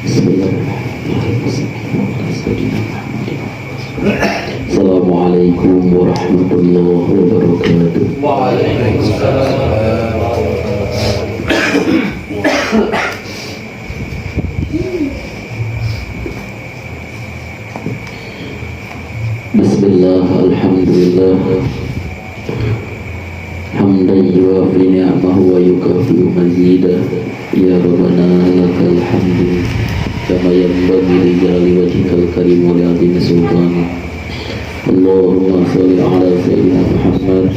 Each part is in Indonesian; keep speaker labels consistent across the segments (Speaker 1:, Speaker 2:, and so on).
Speaker 1: Assalamualaikum warahmatullahi wabarakatuh.
Speaker 2: Waalaikumsalam.
Speaker 1: Bismillah, alhamdulillah, hamdan yuwafi ni'amahu wa yukafi'u mazidah. Ya Rabbana lakal hamdu kama yanbaghi li jalali wajhikal karim wa li 'azimi sultanik. Allahumma shalli ala sayyidina Muhammad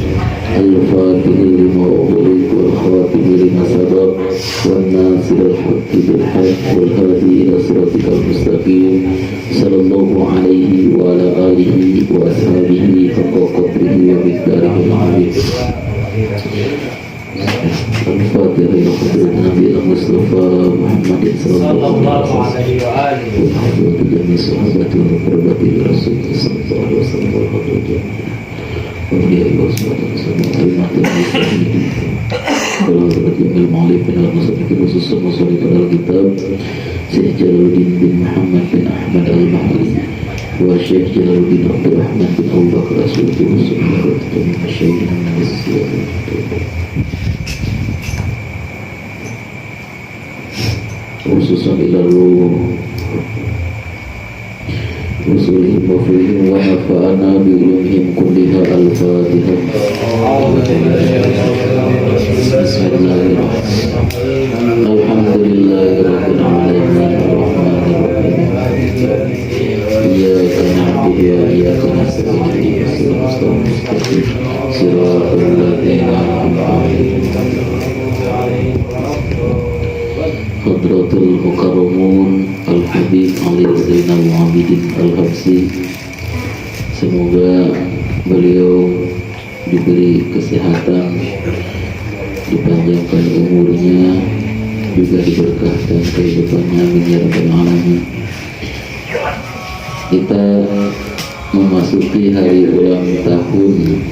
Speaker 1: al-Fatihi lima ughliq wal khatimi lima sabaq wan nasiril haqqi bil haqq wal hadi ila siratikal mustaqim sallallahu alaihi wa ala alihi wa ashabihi haqqa qadrihi wa miqdarihi al-'azim. Al-Fatihah ila hadrat Nabi al-Mustafa Muhammad sallallahu alaihi wa alihi wa hadrati jami sahabati wa qurrati Rasulullah sallallahu alaihi wasallam wa hadrati awliya wa sallallahu khususan musannif al-kitab Syekh Jalaluddin bin Muhammad bin Ahmad al-Bahri wa Syekh Jalaluddin Abdurrahman bin Abu Bakar As-Siddiq khususan ilalu usulihim wa fihim wa nafa'ana bi ulumihim kulliha al-Fatihah. Bismillahirrahmanirrahim. Alhamdulillahirabbil alamin arrahmanir rahim. Iyyaka na'budu wa iyyaka nasta'in ihdinas siratal ladzina an'amta 'alaihim Hadratul Mukarramun Al-Habib Ali Zainal Muhammadin Al-Habsi. Semoga beliau diberi kesehatan, dipanjangkan umurnya, juga diberkahkan kehidupannya. Amin ya rabbal alamin. Kita memasuki hari ulang tahun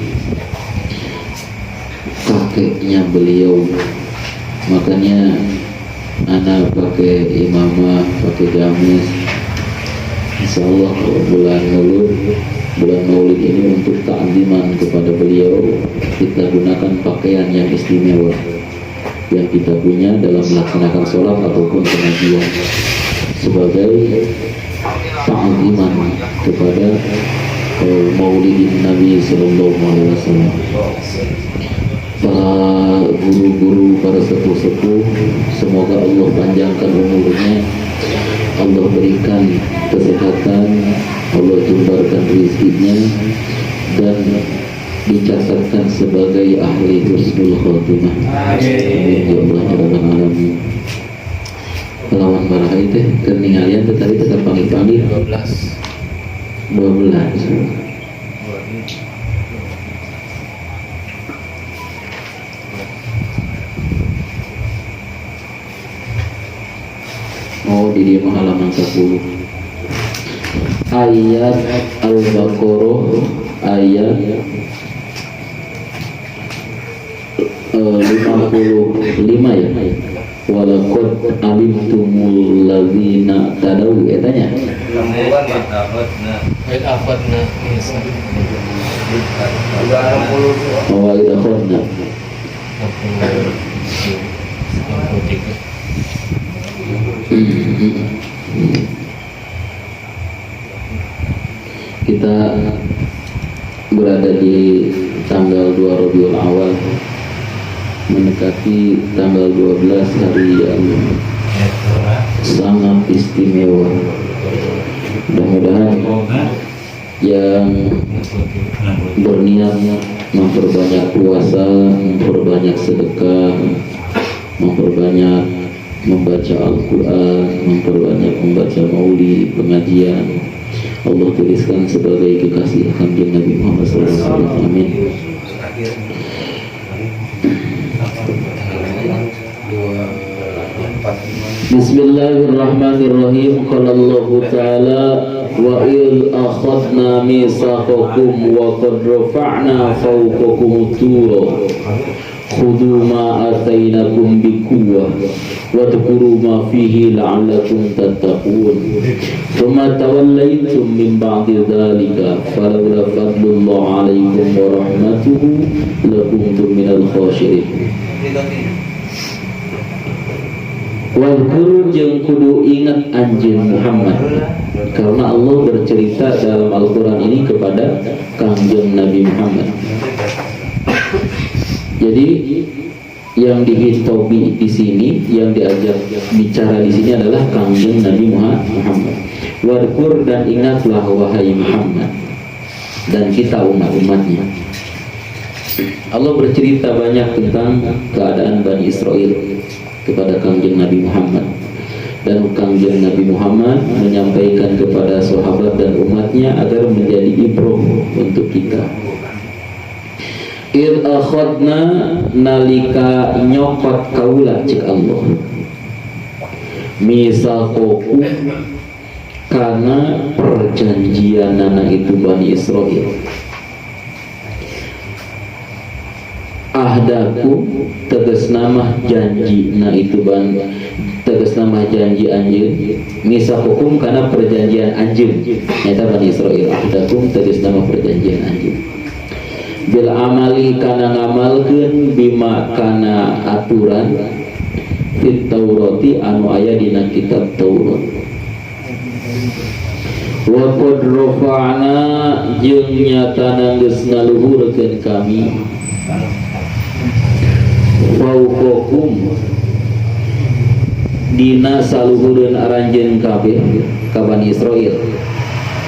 Speaker 1: kakeknya beliau, makanya anak pakai imamah, pakai gamis. Insyaallah kalau bulan Maulid ini untuk ta'ziman kepada beliau, kita gunakan pakaian yang istimewa yang kita punya dalam melaksanakan sholat ataupun pengajian sebagai ta'ziman kepada Maulidin Nabi sallallahu alaihi wasallam. Para guru-guru, para sepuh-sepuh, semoga Allah panjangkan umurnya, Allah berikan kesehatan, Allah jembarkan rezekinya, dan dicatatkan sebagai ahli husnul khotimah. Amin ya Allah ya rabbal alamin. Lawan marah itu keninggalian tadi tetap panggil-panggil 12. Oh, di dia halaman 10. Ayat Al-Baqarah ayat 55 ya. Walaqad alimtumul ladzina tadaw etanya. Kita berada di tanggal 2 Rabiul Awal, mendekati tanggal 12, hari yang sangat istimewa. Mudah-mudahan yang berniat memperbanyak puasa, memperbanyak sedekah, memperbanyak membaca Al-Quran, memperbanyak membaca maulid, pengajian, Allah tuliskan sebagai kekasih kanjeng Nabi Muhammad SAW. Amin. Bismillahirrahmanirrahim. Qala Allah Ta'ala wa il akhadna mitsaqakum wa qad rafa'na fawqakum tur khudhu ma atainakum biquwwah wadhkuru ma fihi la'allakum tattaqun thumma tawallaytum min ba'di dzalika falawla fadlullah 'alaikum wa rahmatuhu lakuntum minal khashirin. Wadhkuru jeung kudu ingat anjeun Muhammad, karena Allah bercerita dalam Al-Quran ini kepada Kangjeng Nabi Muhammad. Jadi yang dihitobi di sini, yang diajak bicara di sini adalah Kangjeng Nabi Muhammad. Wadhkur, dan ingatlah wahai Muhammad dan kita umat-umatnya. Allah bercerita banyak tentang keadaan Bani Israel kepada Kangjeng Nabi Muhammad, dan Kangjeng Nabi Muhammad menyampaikan kepada sahabat dan umatnya agar menjadi ibrah untuk kita. Ir akhadna, nalika nyokot kaula cik Allah, misaqakum, karena perjanjian nana itu Bani Israel. Ahdaku, tegas nama janji na itu tegas nama janji anjeun. Misaqakum, karena perjanjian anjeun nyata Bani Israel. Ahdakum, tegas nama perjanjian anjeun. Bil amali, kana ngamalkeun bima kana aturan fit Taurati anu aya dina kitab Taurat. Wa qad rafa'na, jeung nyatana geus ngaluhurkeun kami fauqakum dina saluhureun aranjeun kabeh ka Bani Israel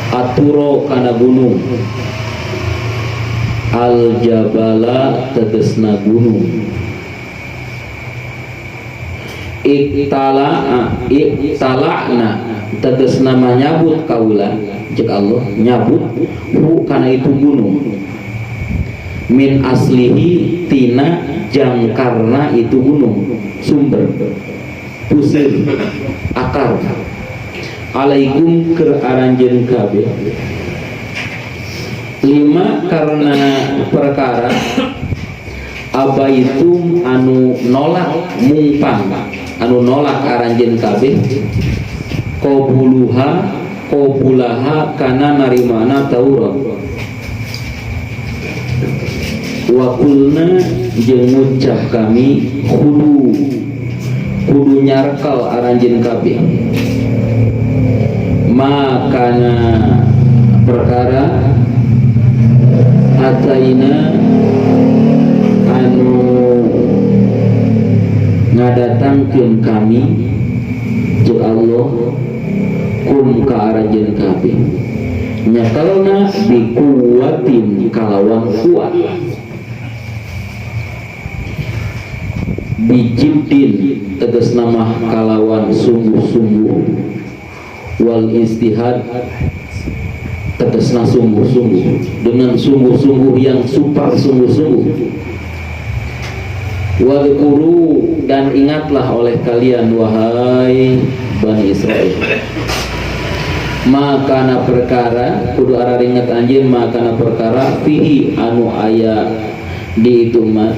Speaker 1: aturo kana gunung, al jabala tegesna gunung, iktala'na tegesna nyabut kaula cek Allah, nyabut hu kana itu gunung, min aslihi tina jangkarna itu gunung, sumber pusir akar, alaikum keur aranjeun kabeh, lima karena perkara abaitum anu nolak mungpang, anu nolak aranjeun kabeh qabulaha kana narimana Taurat. Wa qulna, jeung ngucap kami kudu nyarkal aranjeun kabeh makana perkara ataina anu ngadatangkeun kami jeung Allah kum ka aranjeun kabeh nyakalna bikuwatin kalawan kuat, bijibdin tegas nama kalawan sungguh-sungguh, wal istihad tegasna sungguh-sungguh, dengan sungguh-sungguh yang super sungguh-sungguh. Wadhkuru, dan ingatlah oleh kalian wahai Bani Israel, makana perkara kudu araringat anjeun, makana perkara fihi anu aya di itu mah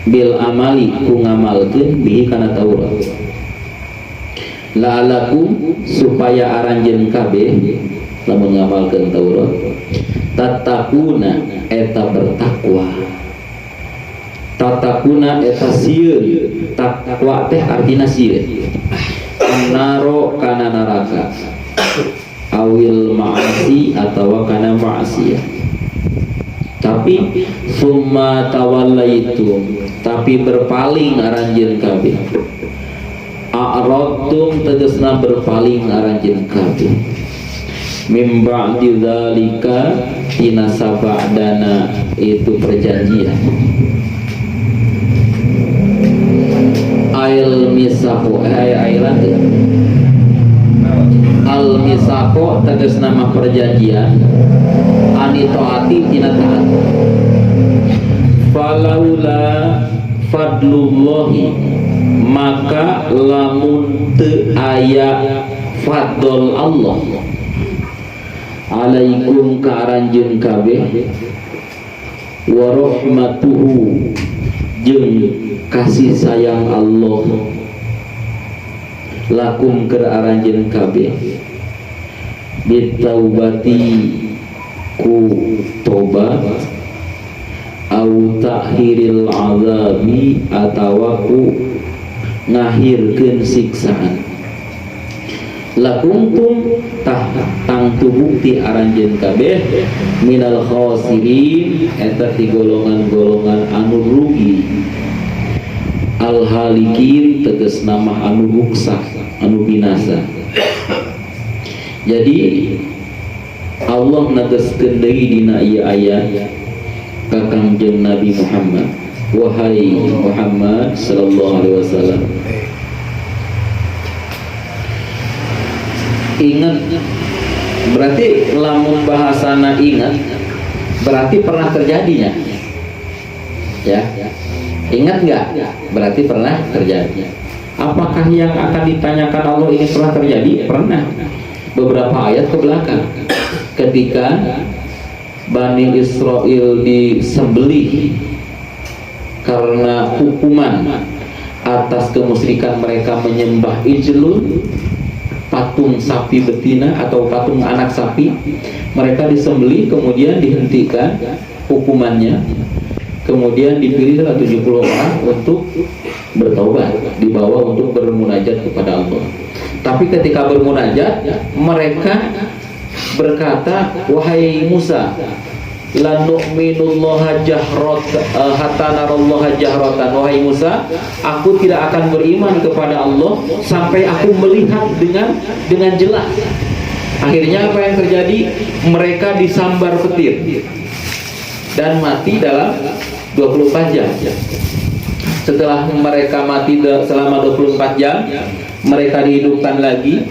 Speaker 1: bil amali ku ngamalkeun bihi kana Taurat, la'alakum supaya aranjeun kabeh lamun ngamalkeun Taurat, tatakuna eta bertakwa, tatakuna eta sieun, takwa teh artina sieun, naro kana neraka, awil ma'asi atawa kana ma'asiyah. Tapi summa tawallaitum, tapi berpaling aranjeun kabeh, a'radtum tegasna berpaling aranjeun kabeh, mim ba'di dzalika tina sabadana itu perjanjian. Ail misaqo ailan al misaqo tegas nama perjanjian, anitoati tina taat. Falaula fadlullahi, maka lamun teu aya fadl Allah alaikum ka aranjeun kabeh, wa rahmatuhu jeung kasih sayang Allah lakum keur aranjeun kabeh bitaubati ku tobat au takhiril azabi atawa ku ngahirkeun siksaan lakuntum tang tubukti aranjeun kabeh minal khosirin eta ti golongan-golongan anu rugi al halikin tegas nama anu ruksah anu binasa. Jadi Allah nageskeun deui dina ieu ayat ka Kangjeng Nabi Muhammad, wahai Muhammad sallallahu alaihi wasallam, ingat, berarti lamun bahasana ingat berarti pernah terjadinya, ya. Ingat nggak? Berarti pernah terjadi. Apakah yang akan ditanyakan Allah ini pernah terjadi? Pernah. Beberapa ayat ke belakang, ketika Bani Israel disembelih karena hukuman atas kemusyrikan mereka menyembah ijlun, patung sapi betina atau patung anak sapi, mereka disembelih kemudian dihentikan hukumannya, kemudian dipilih 70 orang untuk bertaubat, dibawa untuk bermunajat kepada Allah. Tapi ketika bermunajat mereka berkata, wahai Musa, la nu'minullaha jahrat hatta narallaha jahratan. Wahai Musa, aku tidak akan beriman kepada Allah sampai aku melihat dengan jelas. Akhirnya apa yang terjadi? Mereka disambar petir dan mati dalam 24 jam. Setelah mereka mati selama 24 jam, mereka dihidupkan lagi,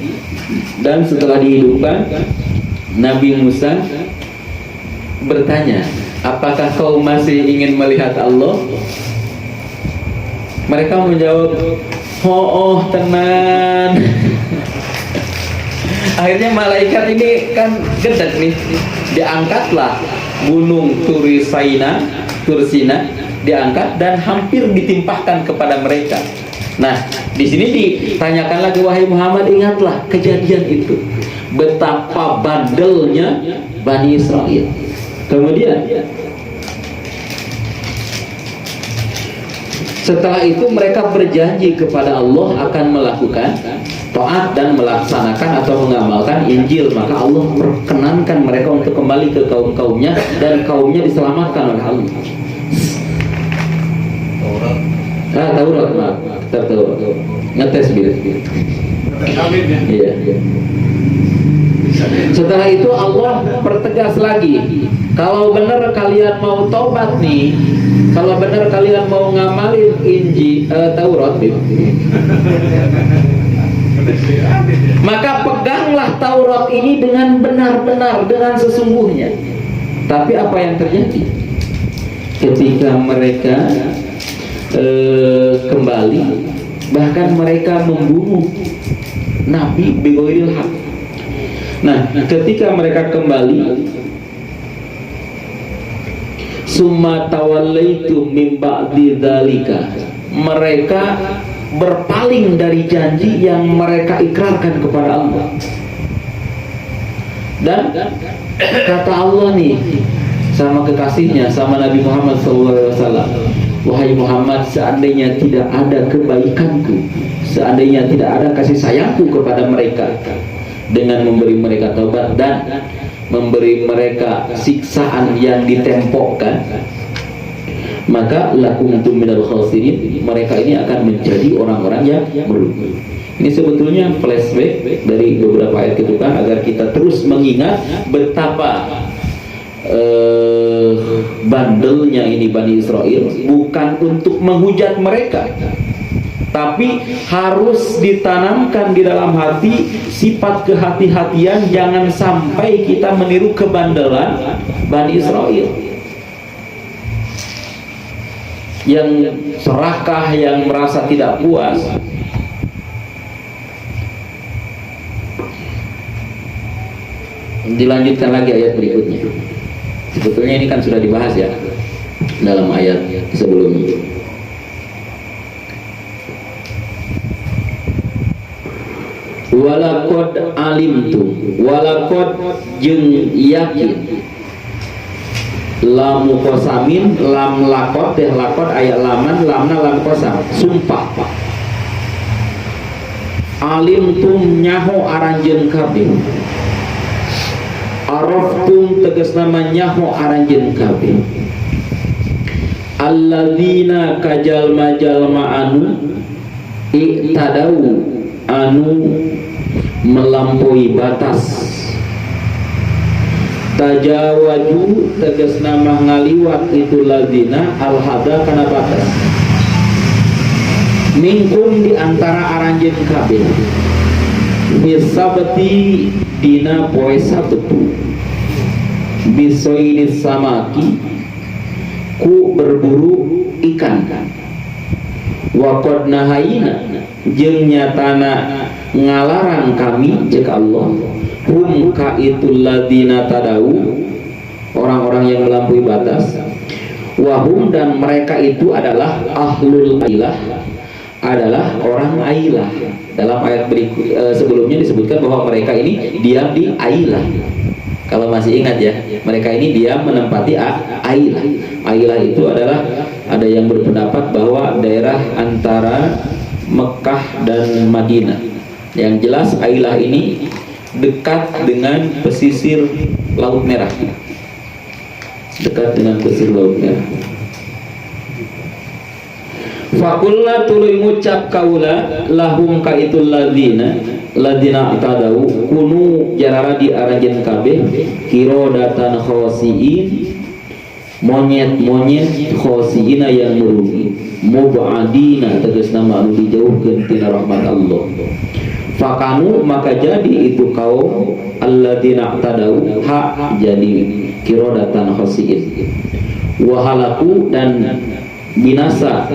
Speaker 1: dan setelah dihidupkan Nabi Musa bertanya, apakah kau masih ingin melihat Allah? Mereka menjawab, oh tenan. Akhirnya malaikat ini kan gedek nih, diangkatlah gunung Tursina diangkat dan hampir ditimpahkan kepada mereka. Nah, di sini ditanyakan lagi, wahai Muhammad, ingatlah kejadian itu, betapa bandelnya Bani Israel. Kemudian setelah itu mereka berjanji kepada Allah akan melakukan taat dan melaksanakan atau mengamalkan Injil, maka Allah perkenankan mereka untuk kembali ke kaum-kaumnya dan kaumnya diselamatkan oleh Allah. Taurat, maaf, Taurat. Ngetes bila. Iya. Setelah itu Allah pertegas lagi, kalau benar kalian mau taubat nih, kalau benar kalian mau ngamalin Injil, Taurat, maka peganglah Taurat ini dengan benar-benar, dengan sesungguhnya. Tapi apa yang terjadi? Ketika mereka kembali, bahkan mereka membunuh Nabi bighairil haq. Nah, ketika mereka kembali, summa tawallaitu min ba'di dzalika, mereka berpaling dari janji yang mereka ikrarkan kepada Allah. Dan kata Allah nih sama kekasihnya, sama Nabi Muhammad SAW, wahai Muhammad, seandainya tidak ada kebaikanku, seandainya tidak ada kasih sayangku kepada mereka dengan memberi mereka taubat dan memberi mereka siksaan yang ditempokkan, maka lakuntum minal khasirin, mereka ini akan menjadi orang-orang yang merugi. Ini sebetulnya flashback dari beberapa ayat itu kan, agar kita terus mengingat betapa bandelnya ini Bani Israel, bukan untuk menghujat mereka, tapi harus ditanamkan di dalam hati sifat kehati-hatian. Jangan sampai kita meniru kebandelan Bani Israel yang serakah, yang merasa tidak puas. Dilanjutkan lagi ayat berikutnya. Sebetulnya ini kan sudah dibahas ya dalam ayat sebelumnya. walaqad alimtum walaqad jeung yakin lam qasamin lam lakot teh lakot aya laman lamna lam qasam sumpah alimtum nyaho aranjeun kabeh araftum tegas nama nyaho aranjeun kabeh alladzina kajalma jalma anu i'tadau anu melampaui batas tajawaju tegas nama ngaliwat itu ladzina alhada kana batas mingkum diantara aranjeun kabeh bisabti dina poe Sabtu bisoidis samaki ku berburu ikan waqad nahayna jeung nyatana ngalarang kami jeung Allah hum ka itul ladina tadau orang-orang yang melampaui batas wahum dan mereka itu adalah ahlul ailah adalah orang ailah. Dalam ayat sebelumnya disebutkan bahwa mereka ini diam di ailah. Kalau masih ingat ya, mereka ini diam menempati ailah. Ailah itu adalah, ada yang berpendapat bahwa daerah antara Mekah dan Madinah. Yang jelas ailah ini dekat dengan pesisir Laut Merah. Dekat dengan pesisir Laut Merah. Fakulna tuluy ngucap kaula lahum ka itul ladina tadau kunu jarara di arajen kabeh kirodatan khosiin monyet-monyet khosiina yang merugi mubadina tegas nama anu dijauhkeun tina rahmat Allah. Fakanu maka jadi itu kaum alladina tadau ha jadi kirodatan khosiin wahalaku dan binasa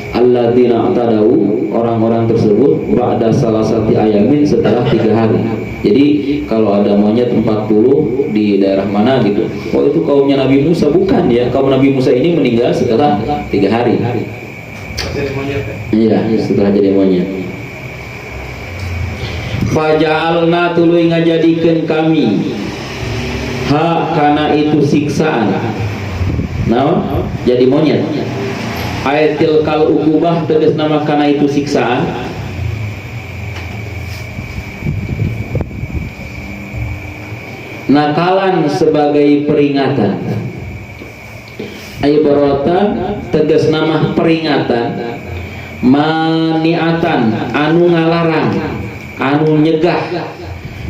Speaker 1: alladzina tadau orang-orang tersebut ba'da salasati ayamin setelah 3 hari. Jadi kalau ada monyet 40 di daerah mana gitu, oh itu kaumnya Nabi Musa, bukan ya, kaum Nabi Musa ini meninggal setelah 3 hari. Jadi monyet ya? Iya, setelah jadi monyet. Faja'alna tuluy ngajadikeun kami ha kana itu siksaan. Nah, jadi monyet. Ayatil kal ukubah tegas nama kana itu siksaan. Nakalan sebagai peringatan. Ibaratan tegas nama peringatan. Maniatan anu ngalarang, anu nyegah.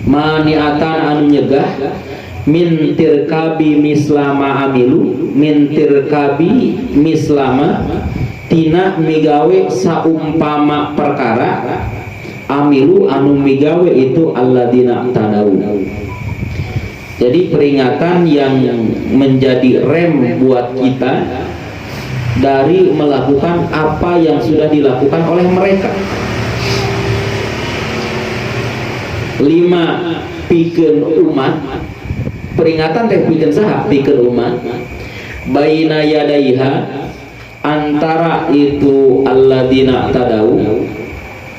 Speaker 1: Maniatan anu nyegah. Mintir kabi mislama amilu, mintir kabi mislama tina migawe saumpama perkara amilu anu migawe itu alladina tadau. Jadi peringatan yang menjadi rem buat kita dari melakukan apa yang sudah dilakukan oleh mereka. 5 pikeun umat. Peringatan teh pikeun saha? Pikeun umat baina yadaiha antara itu alladzina tadau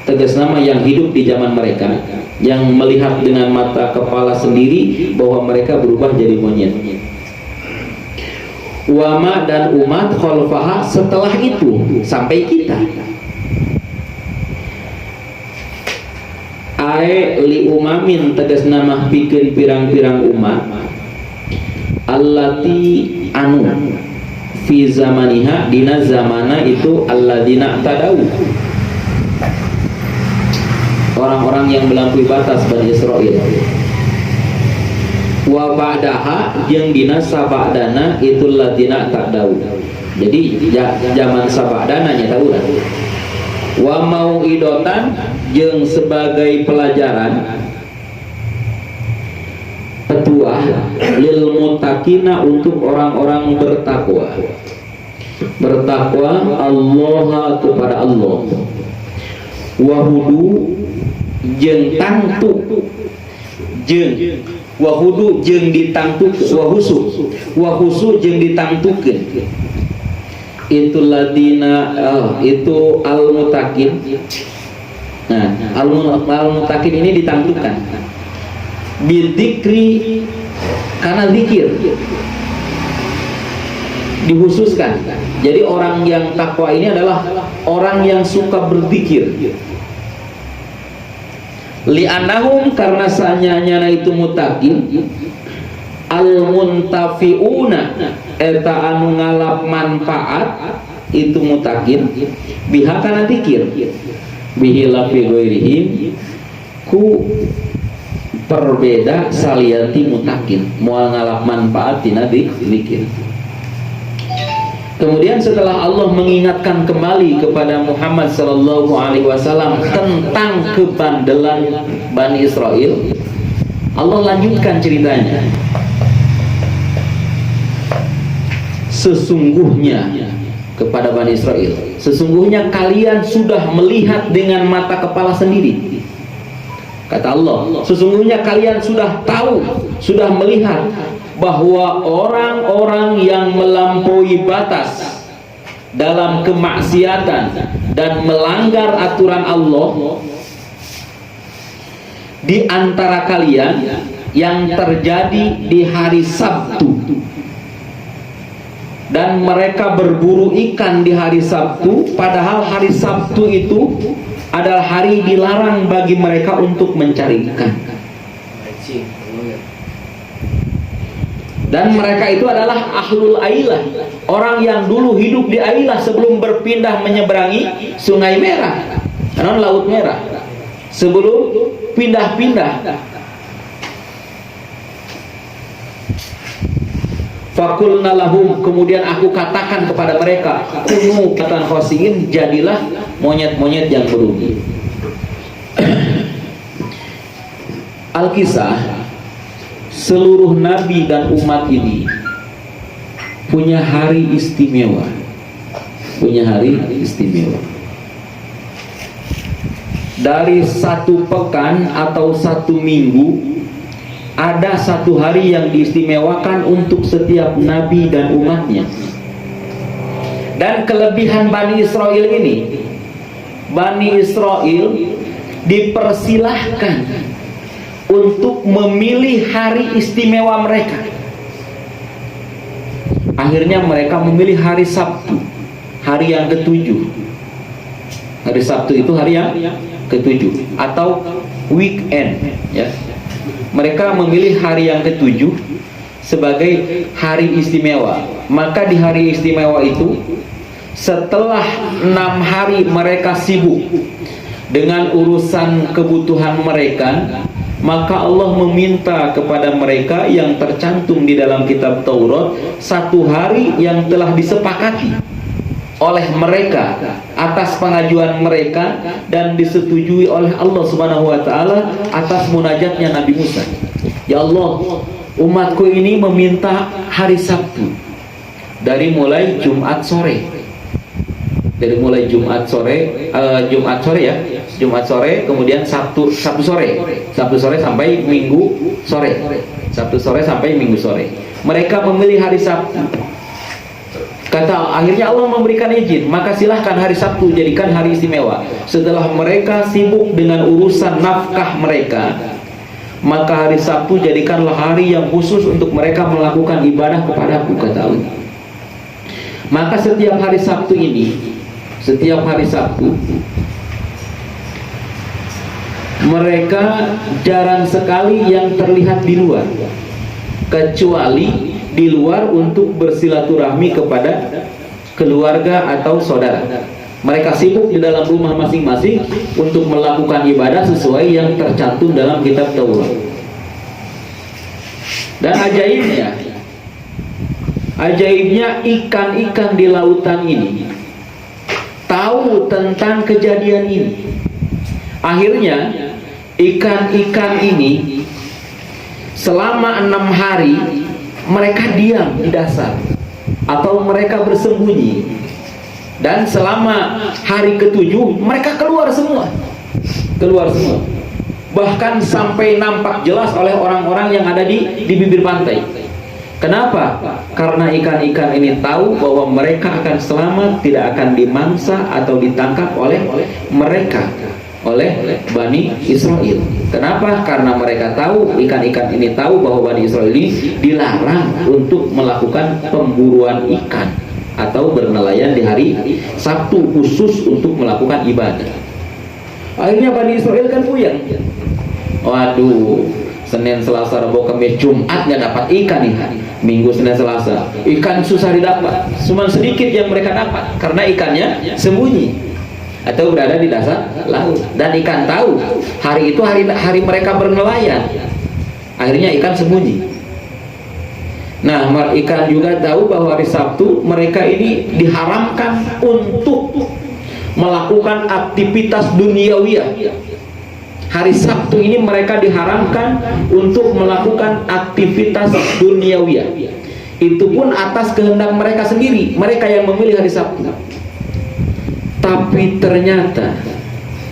Speaker 1: tegas nama yang hidup di zaman mereka, yang melihat dengan mata kepala sendiri bahwa mereka berubah jadi monyet. Wama dan umat khalfaha setelah itu sampai kita. Ae li umamin tegas nama pikeun pirang-pirang umat allati anu fi zamaniha dina zamana itu alladzina tadau orang-orang yang melampaui batas Bani Israil. Wa ba'daha jeung dina sabadana itu alladzina tadau. Jadi zaman sabadana nya tahu dah. Wa mau'idotan jeung sebagai pelajaran petuah lil muttaqina untuk orang-orang bertakwa. Bertakwa Allah kepada Allah. Wahudu jeung tangtu jeung wahudu jeung ditangtuk wahusu jeung ditangtukeun itu ladina itu al mutakin Nah, al-muttaqin ini ditampilkan bidzikri, karena zikir dikhususkan. Jadi orang yang takwa ini adalah orang yang suka berzikir. Li'annahum, karena sanyanya itu muttaqin, al-muntafiuna eta anu ngalap manfaat itu muttaqin biha kana zikir, bihi lafi ghairihim ku perbeda salianti muttaqin moal ngalap manfaat tina zikir. Kemudian setelah Allah mengingatkan kembali kepada Muhammad sallallahu alaihi wasallam tentang kebandelan Bani Israel, Allah lanjutkan ceritanya. Sesungguhnya kepada Bani Israel, sesungguhnya kalian sudah melihat dengan mata kepala sendiri. Kata Allah, sesungguhnya kalian sudah tahu, sudah melihat bahwa orang-orang yang melampaui batas dalam kemaksiatan dan melanggar aturan Allah di antara kalian yang terjadi di hari Sabtu, dan mereka berburu ikan di hari Sabtu, padahal hari Sabtu itu adalah hari dilarang bagi mereka untuk mencari ikan. Dan mereka itu adalah ahlul Ailah, orang yang dulu hidup di Ailah sebelum berpindah menyeberangi Sungai Merah, Laut Merah, sebelum pindah-pindah. Fakulna lahum, kemudian aku katakan kepada mereka, kunu katan khosiin, jadilah monyet-monyet yang merugi. Al-Kisah, seluruh nabi dan umat ini punya hari istimewa, punya hari istimewa. Dari satu pekan atau satu minggu, ada satu hari yang diistimewakan untuk setiap nabi dan umatnya. Dan kelebihan Bani Israel ini, Bani Israel dipersilahkan untuk memilih hari istimewa mereka. Akhirnya mereka memilih hari Sabtu, hari yang ketujuh. Hari Sabtu itu hari yang ketujuh atau weekend, ya. Mereka memilih hari yang ketujuh sebagai hari istimewa. Maka di hari istimewa itu, setelah 6 hari mereka sibuk dengan urusan kebutuhan mereka, maka Allah meminta kepada mereka yang tercantum di dalam kitab Taurat, satu hari yang telah disepakati oleh mereka atas pengajuan mereka dan disetujui oleh Allah Subhanahu wa taala atas munajatnya Nabi Musa. Ya Allah, umatku ini meminta hari Sabtu dari mulai Jumat sore. Dari mulai Jumat sore ya, Jumat sore, kemudian Sabtu sore sampai Minggu sore, Sabtu sore sampai Minggu sore. Mereka memilih hari Sabtu. Akhirnya Allah memberikan izin, maka silahkan hari Sabtu jadikan hari istimewa. Setelah mereka sibuk dengan urusan nafkah mereka, maka hari Sabtu jadikanlah hari yang khusus untuk mereka melakukan ibadah kepadaku, kata Allah. Maka setiap hari Sabtu ini, setiap hari Sabtu mereka jarang sekali yang terlihat di luar, kecuali di luar untuk bersilaturahmi kepada keluarga atau saudara. Mereka sibuk di dalam rumah masing-masing untuk melakukan ibadah sesuai yang tercantum dalam kitab Taurat. Dan ajaibnya ikan-ikan di lautan ini tahu tentang kejadian ini. Akhirnya ikan-ikan ini selama 6 hari mereka diam di dasar atau mereka bersembunyi, dan selama hari ketujuh mereka keluar semua, bahkan sampai nampak jelas oleh orang-orang yang ada di bibir pantai. Kenapa? Karena ikan-ikan ini tahu bahwa mereka akan selamat, tidak akan dimangsa atau ditangkap oleh mereka. oleh Bani Israel. Kenapa? Karena mereka tahu, ikan-ikan ini tahu bahwa Bani Israel ini dilarang untuk melakukan pemburuan ikan atau bernelayan di hari Sabtu khusus untuk melakukan ibadah. Akhirnya Bani Israel kan puyeng. Waduh, Senin, Selasa, Rabu, Kamis, Jumat nggak dapat ikan nih. Minggu, Senin, Selasa ikan susah didapat, cuma sedikit yang mereka dapat karena ikannya sembunyi atau berada di dasar laut. Dan ikan tahu hari itu hari mereka bernelayan, akhirnya ikan sembunyi. Nah, ikan juga tahu bahwa hari Sabtu mereka ini diharamkan untuk melakukan aktivitas duniawiyah. Hari Sabtu ini mereka diharamkan untuk melakukan aktivitas duniawiyah. Itu pun atas kehendak mereka sendiri, mereka yang memilih hari Sabtu. Tapi ternyata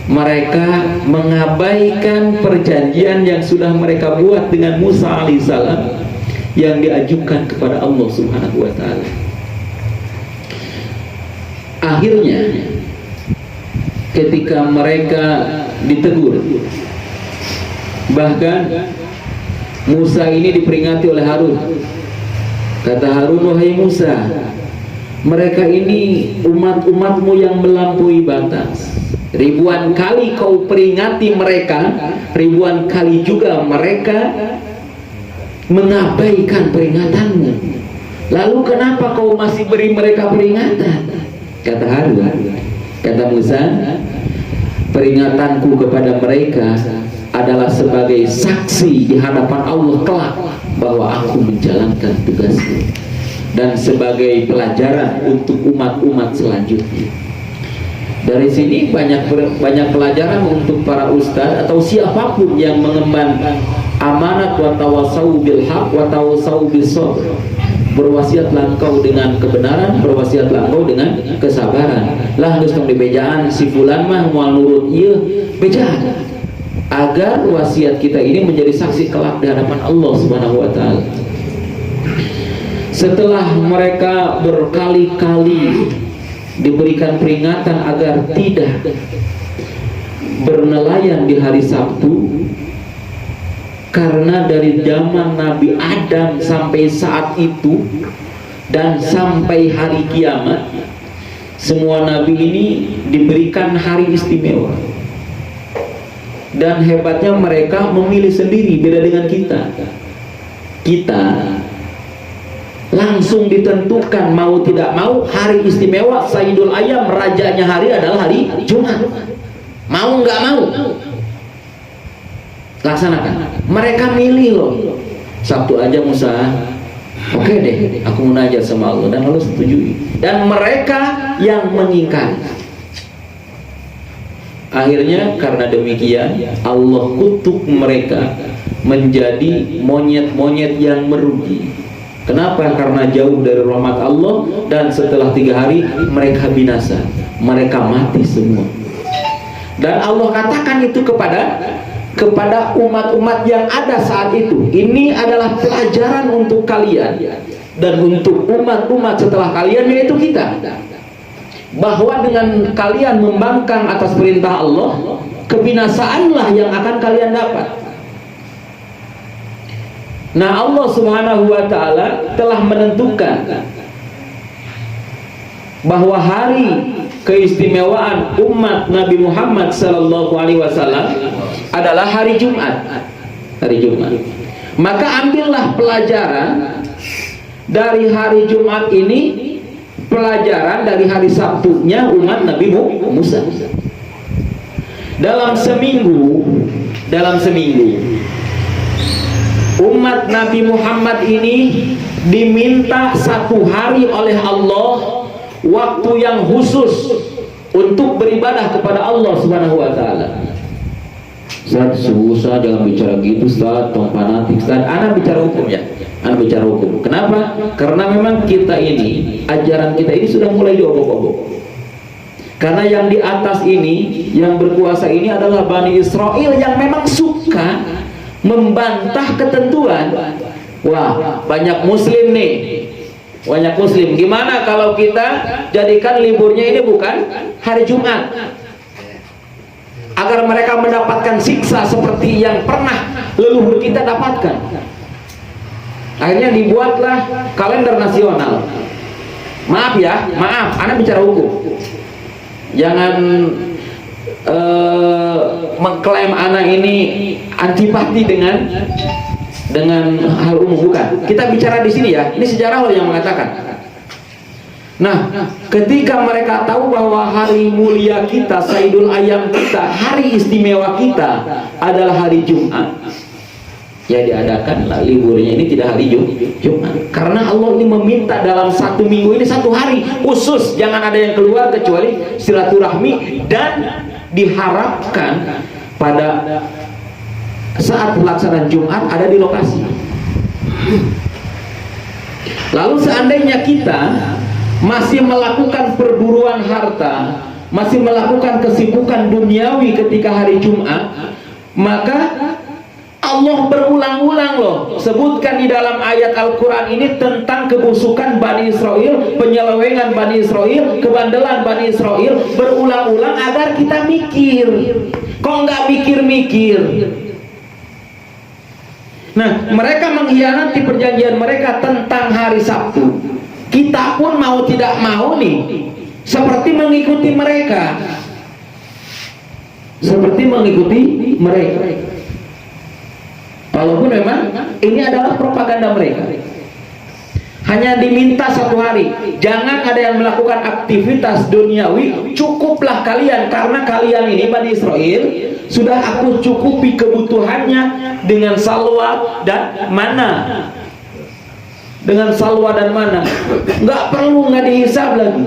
Speaker 1: mereka mengabaikan perjanjian yang sudah mereka buat dengan Musa alaihissalam yang diajukan kepada Allah Subhanahu wa ta'ala. Akhirnya ketika mereka ditegur, bahkan Musa ini diperingati oleh Harun. Kata Harun, wahai Musa, mereka ini umat-umatmu yang melampaui batas. Ribuan kali kau peringati mereka, ribuan kali juga mereka mengabaikan peringatanmu. Lalu kenapa kau masih beri mereka peringatan? Kata Harun, kata Musa, peringatanku kepada mereka adalah sebagai saksi di hadapan Allah kelak bahwa aku menjalankan tugasku, dan sebagai pelajaran untuk umat-umat selanjutnya. Dari sini banyak pelajaran untuk para ustadz atau siapapun yang mengemban amanat wa tawasau bil haq wa tawasau bis sabr. Berwasiatlah engkau dengan kebenaran, berwasiatlah engkau dengan kesabaran. Lah geus tong dibejaan si fulan mah moal nurut ieu, bejaan. Agar wasiat kita ini menjadi saksi kelak di hadapan Allah Subhanahu wa taala. Setelah mereka berkali-kali diberikan peringatan agar tidak bernelayan di hari Sabtu, karena dari zaman Nabi Adam sampai saat itu dan sampai hari kiamat, semua nabi ini diberikan hari istimewa. Dan hebatnya mereka memilih sendiri, beda dengan kita. Kita langsung ditentukan mau tidak mau hari istimewa Sayyidul Ayyam, rajanya hari adalah hari Jumat. Mau nggak mau laksanakan. Mereka milih loh. Sabtu aja Musa, oke deh, aku munajat sama Allah, dan Allah setujui. Dan mereka yang mengingkari. Akhirnya karena demikian Allah kutuk mereka menjadi monyet-monyet yang merugi. Kenapa? Karena jauh dari rahmat Allah, dan setelah 3 hari mereka binasa, mereka mati semua. Dan Allah katakan itu kepada umat-umat yang ada saat itu, ini adalah pelajaran untuk kalian dan untuk umat-umat setelah kalian, yaitu kita, bahwa dengan kalian membangkang atas perintah Allah, kebinasaanlah yang akan kalian dapat. Nah, Allah Subhanahu wa ta'ala telah menentukan bahwa hari keistimewaan umat Nabi Muhammad sallallahu alaihi wasallam adalah hari Jumat. Hari Jumat. Maka ambillah pelajaran dari hari Jumat ini, pelajaran dari hari Sabtunya umat Nabi Musa. Dalam seminggu umat Nabi Muhammad ini diminta 1 hari oleh Allah waktu yang khusus untuk beribadah kepada Allah Subhanahu wa ta'ala. Ustaz, susah, jangan bicara gitu Ustaz, tong fanatik Ustaz. Ana bicara hukum ya, ana bicara hukum. Kenapa? Karena memang kita ini, ajaran kita ini sudah mulai diobok-obok. Karena yang di atas ini, yang berkuasa ini adalah Bani Israel yang memang suka membantah ketentuan. Wah, banyak muslim nih, banyak muslim. Gimana kalau kita jadikan liburnya ini bukan hari Jumat?
Speaker 2: agar mereka mendapatkan siksa seperti yang pernah leluhur kita dapatkan. Akhirnya dibuatlah kalender nasional. Maaf ya, maaf, Anda bicara hukum. Jangan mengklaim anak ini antipati dengan hal umum, bukan. Kita bicara di sini ya. Ini sejarah loh yang mengatakan. Nah, ketika mereka tahu bahwa hari mulia kita, Saidul Ayam kita, hari istimewa kita adalah hari Jumat, ya diadakanlah liburnya ini tidak hari Jumat. Karena Allah ini meminta dalam satu minggu ini satu hari khusus, jangan ada yang keluar kecuali silaturahmi, dan diharapkan pada saat pelaksanaan Jumat ada di lokasi. Lalu seandainya kita masih melakukan perburuan harta, masih melakukan kesibukan duniawi ketika hari Jumat, maka Allah berulang-ulang loh sebutkan di dalam ayat Al-Quran ini tentang kebusukan Bani Israel, penyelewengan Bani Israel, kebandelan Bani Israel, berulang-ulang agar kita mikir. Kok nggak mikir-mikir? Nah, mereka mengkhianati perjanjian mereka tentang hari Sabtu. Kita pun mau tidak mau nih seperti mengikuti mereka, walaupun memang ini adalah propaganda mereka. Hanya diminta satu hari, jangan ada yang melakukan aktivitas duniawi, cukuplah kalian, karena kalian ini Bani Israel sudah aku cukupi kebutuhannya dengan salwa dan mana. Dengan salwa dan mana, nggak perlu, nggak dihisab lagi.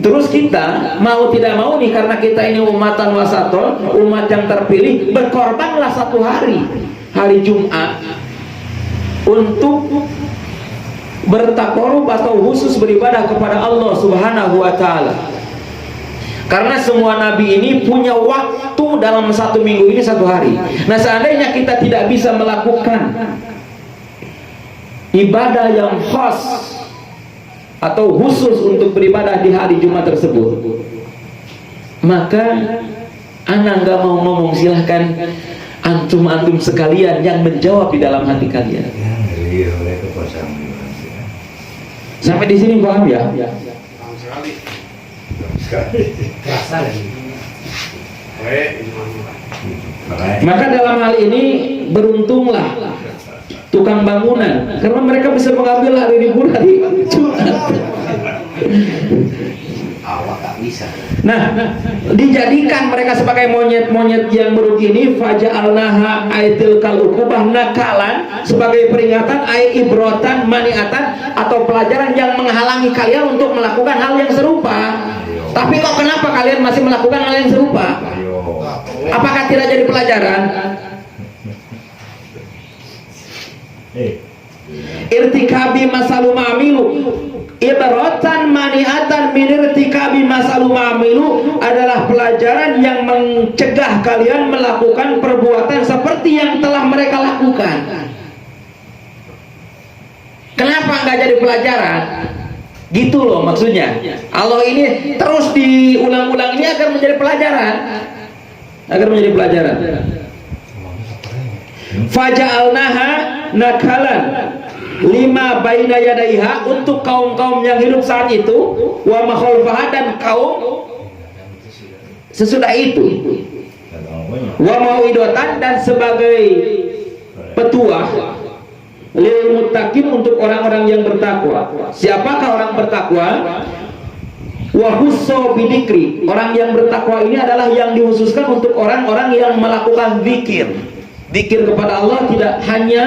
Speaker 2: Terus kita mau tidak mau nih, karena kita ini umatan wasaton, umat yang terpilih, berkorbanlah satu hari Jumat untuk bertakorub atau khusus beribadah kepada Allah Subhanahu wa Ta'ala. Karena semua nabi ini punya waktu dalam satu minggu ini satu hari. Nah, seandainya kita tidak bisa melakukan ibadah yang khas atau khusus untuk beribadah di hari Jumat tersebut, maka anak nggak mau ngomong, silahkan antum sekalian yang menjawab di dalam hati kalian. Sampai di sini paham ya?
Speaker 3: Paham sekali.
Speaker 2: Maka dalam hal ini beruntunglah tukang bangunan, karena mereka bisa mengambil hari libur hari Jumat. Nah, dijadikan mereka sebagai monyet-monyet yang merugi ini, faja'alnaha aitil kalukubah, nakalan, sebagai peringatan, ibrotan, maniatan, atau pelajaran yang menghalangi kalian untuk melakukan hal yang serupa. Tapi kok kenapa kalian masih melakukan hal yang serupa? Apakah tidak jadi pelajaran? Irtikabi masalu ma'amilu, ibaratan maniatan min irtikabi masalu ma'amilu adalah pelajaran yang mencegah kalian melakukan perbuatan seperti yang telah mereka lakukan. Kenapa nggak jadi pelajaran? Gitu loh maksudnya. Allah ini terus diulang-ulang ini agar menjadi pelajaran, Faja'alnaha nakalan lima baina yadaiha, untuk kaum-kaum yang hidup saat itu, wa makhalfaha, dan kaum sesudah itu, wa mauidatan, dan sebagai petuah lil muttaqin, untuk orang-orang yang bertakwa. Siapakah orang bertakwa? Wa husso bidikri, orang yang bertakwa ini adalah yang dikhususkan untuk orang-orang yang melakukan zikir kepada Allah, tidak hanya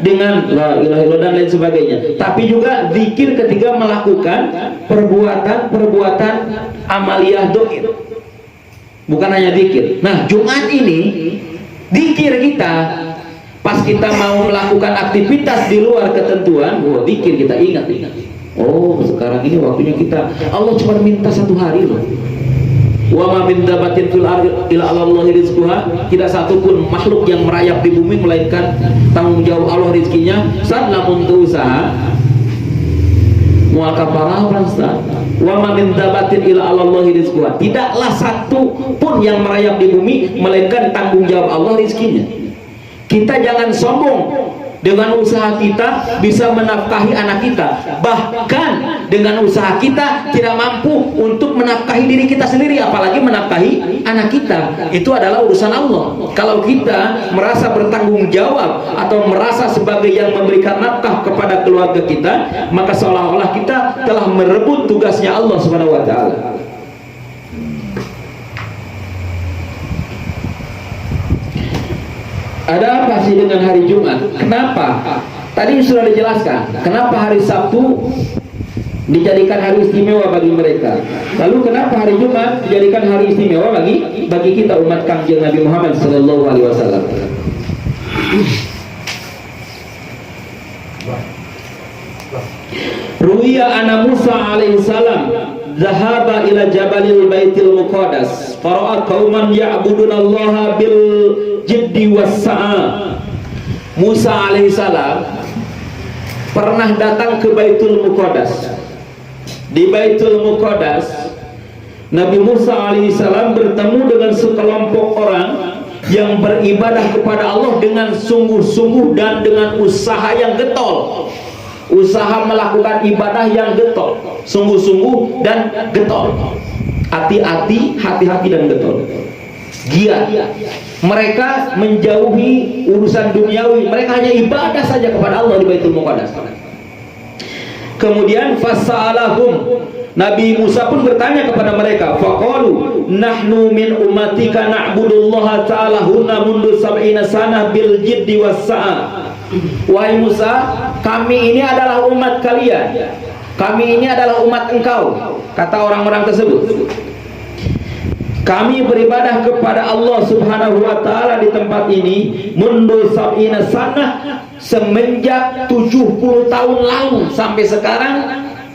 Speaker 2: dengan la ilaha illallah dan lain sebagainya, tapi juga zikir ketika melakukan perbuatan amaliyah doir, bukan hanya zikir. Nah, Jumat ini zikir kita, pas kita mau melakukan aktivitas di luar ketentuan, zikir kita ingat. Oh, sekarang ini waktunya kita, Allah cuma minta satu hari loh. Wa ma min dabatin fil ardi illa 'alallahi rizquha, tidak satupun makhluk yang merayap di bumi melainkan tanggung jawab Allah rizkinya. Saat lamun usaha mual kaparawan Ustaz. Wa ma min dabatin illa 'alallahi rizquha. Tidaklah satu pun yang merayap di bumi melainkan tanggung jawab Allah rizkinya. Kita jangan sombong dengan usaha kita bisa menafkahi anak kita, bahkan dengan usaha kita tidak mampu untuk menafkahi diri kita sendiri, apalagi menafkahi anak kita. Itu adalah urusan Allah. Kalau kita merasa bertanggung jawab atau merasa sebagai yang memberikan nafkah kepada keluarga kita, maka seolah-olah kita telah merebut tugasnya Allah Subhanahu wa taala. Ada apa sih dengan hari Jumat? Kenapa? Tadi sudah dijelaskan. Kenapa hari Sabtu dijadikan hari istimewa bagi mereka? Lalu kenapa hari Jumat dijadikan hari istimewa bagi kita umat Kangjeng Nabi Muhammad sallallahu alaihi wasallam? Ruwiya anna Musa alaihi salam zahaba ila jabalil baitil muqaddas fara'a qauman ya'budunallaha bil jiddi was-sa'a. Musa alaihissalam pernah datang ke Baitul Muqaddas. Di Baitul Muqaddas Nabi Musa alaihissalam bertemu dengan sekelompok orang yang beribadah kepada Allah dengan sungguh-sungguh dan dengan usaha yang getol. Usaha melakukan ibadah yang getol, sungguh-sungguh dan getol. Hati-hati dan getol. Giat. Mereka menjauhi urusan duniawi. Mereka hanya ibadah saja kepada Allah di Baitul Muqaddas. Kemudian fasa'alahum, Nabi Musa pun bertanya kepada mereka, faqalu nahnu min ummatika na'budullaha ta'ala hunna mundu sab'ina sanah bil jiddi was-sa'a. Wahai Musa, kami ini adalah umat kalian, kami ini adalah umat engkau, kata orang-orang tersebut. Kami beribadah kepada Allah Subhanahu wa taala di tempat ini mundu sab'ina sanah, semenjak 70 tahun lalu sampai sekarang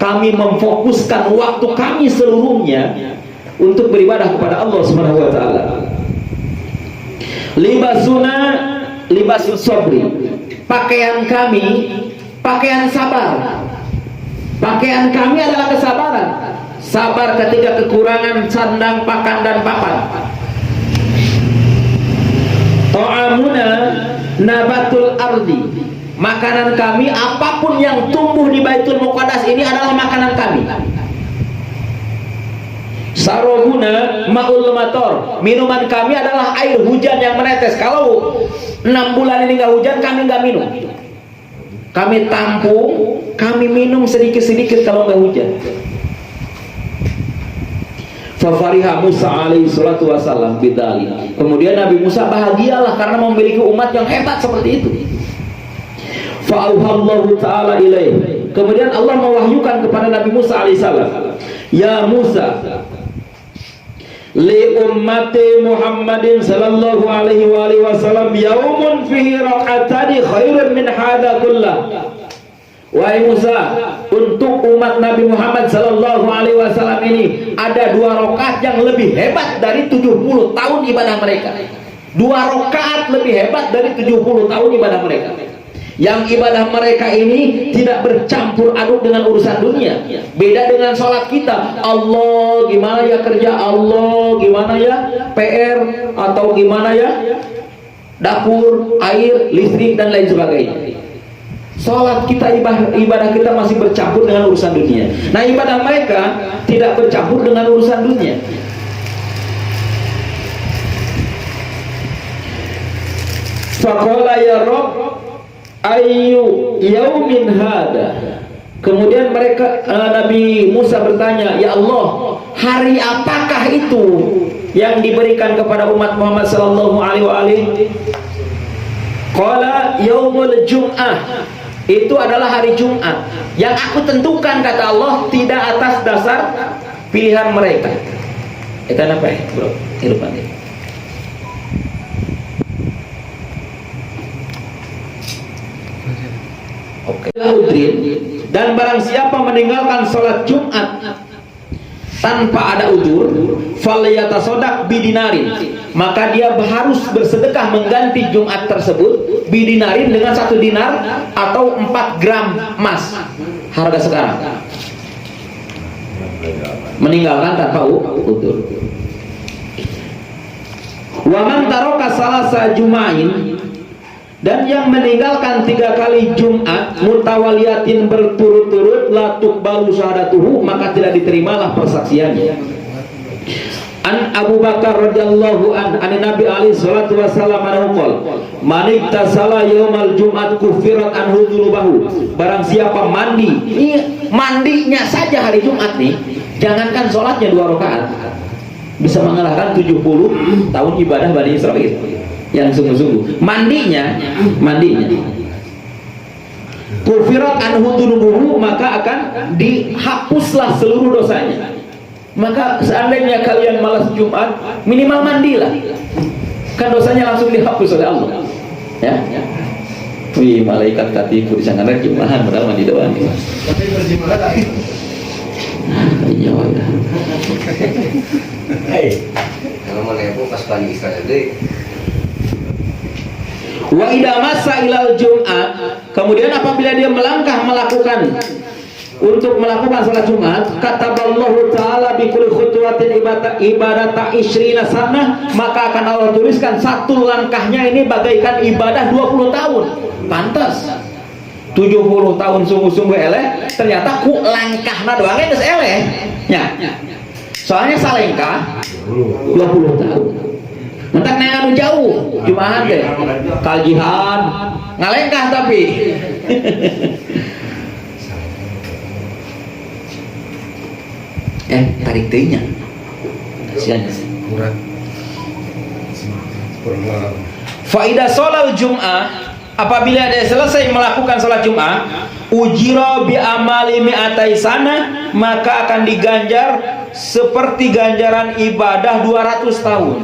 Speaker 2: kami memfokuskan waktu kami seluruhnya untuk beribadah kepada Allah Subhanahu wa taala. Libasuna libasus sabri. Pakaian kami pakaian sabar. Pakaian kami adalah kesabaran. Sabar ketika kekurangan sandang, pakan dan papan. Ta'amuna nabatul ardi. Makanan kami, apapun yang tumbuh di Baitul Muqaddas ini adalah makanan kami. Sarobuna ma'ul mator. Minuman kami adalah air hujan yang menetes. Kalau 6 bulan ini nggak hujan, kami nggak minum. Kami tampung, kami minum sedikit-sedikit kalau nggak hujan. Fafariha Musa alaihi salatu wassalam bidali. Kemudian Nabi Musa bahagialah karena memiliki umat yang hebat seperti itu. Fa'auhallahu ta'ala ilaih. Kemudian Allah mewahyukan kepada Nabi Musa alaihi salam, ya Musa, li ummati Muhammadin sallallahu alaihi wasallam yaumun fihi raq'atani khairun min hadha kullah. Wahai Musa, untuk umat Nabi Muhammad sallallahu alaihi wasallam ini ada 2 rakaat yang lebih hebat dari 70 tahun ibadah mereka. 2 rakaat lebih hebat dari 70 tahun ibadah mereka. Yang ibadah mereka ini tidak bercampur aduk dengan urusan dunia. Beda dengan sholat kita. Allah gimana ya kerja, Allah gimana ya PR, atau gimana ya dapur, air, listrik dan lain sebagainya. Sholat kita, ibadah kita masih bercampur dengan urusan dunia. Nah, ibadah mereka tidak bercampur dengan urusan dunia. Faqala ya Rabb ayyu yaumin hada. Kemudian mereka Nabi Musa bertanya, ya Allah, hari apakah itu yang diberikan kepada umat Muhammad sallallahu alaihi wasallam? Qala yaumul jum'ah. Itu adalah hari Jumat yang aku tentukan, kata Allah, tidak atas dasar pilihan mereka. Itu apa ya bro? Kehidupan ini. Oke. Dan barang siapa meninggalkan sholat Jumat tanpa ada uzur, falyatasodak bidinarin, maka dia harus bersedekah mengganti Jumat tersebut bidinarin dengan 1 dinar atau 4 gram emas harga sekarang. meninggalkan tanpa udzur. Wa man taraka salasa juma'in, dan yang meninggalkan 3 kali Jumat mutawaliyatin berturut-turut la tuqbalu syahadatuhu, maka tidak diterimalah persaksiannya. An Abu Bakar radhiyallahu an Nabi alaihi salatu wasallam anaqol man iktasala yaumal jumat kufirat anhu dzunubahu, barang siapa mandi, ini mandinya saja hari Jumat nih, jangankan sholatnya 2 rakaat, bisa mengalahkan 70 tahun ibadah Bani Israil yang sungguh-sungguh. Mandinya kufirat anhu dzunubuhu, maka akan dihapuslah seluruh dosanya. Maka seandainya kalian malas Jumat, minimal mandilah, kan dosanya langsung dihapus oleh Allah. Ya. Wih, malaikat katiku jangan ada Jumahan padahal mandi doang.
Speaker 3: Tapi berjumlah lagi.
Speaker 2: Iya, ya.
Speaker 3: Hei,
Speaker 4: kalau mau nepung pas pagi sekali deh.
Speaker 2: Wa idza massa ilal Jum'ah, kemudian apabila dia melangkah melakukan salat Jumat, kataballahu ta'ala bi kulli khutwatin ibadata 20 sanah, maka akan Allah tuliskan satu langkahnya ini bagaikan ibadah 20 tahun. Pantas 70 tahun sungguh-sungguh eleh, ternyata ku langkahna doangnya geus eleh nya. Soalnya salengkah 20 tahun. Mentak nang jauh Jumahan teh kajian ngalengkah tapi tarik teuing nya. Sian.
Speaker 3: kurang. Kurang.
Speaker 2: Faidah sholal Jum'ah, apabila dia selesai melakukan sholat Jum'ah, ujira bi amali mi'atai sana, maka akan diganjar seperti ganjaran ibadah 200 tahun.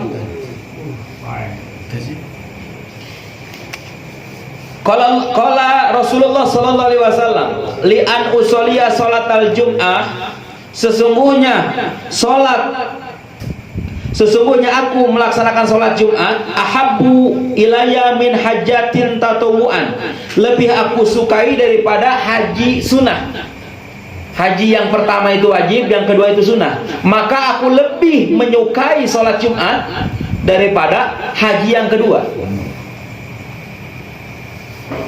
Speaker 2: Qala Rasulullah sallallahu alaihi wasallam, li an usolliya sholatal Jum'ah, sesungguhnya aku melaksanakan sholat Jumat, ahabbu ilayya min hajatin tatawuan, lebih aku sukai daripada haji sunnah. Haji yang pertama itu wajib, yang kedua itu sunnah. Maka aku lebih menyukai sholat Jumat daripada haji yang kedua.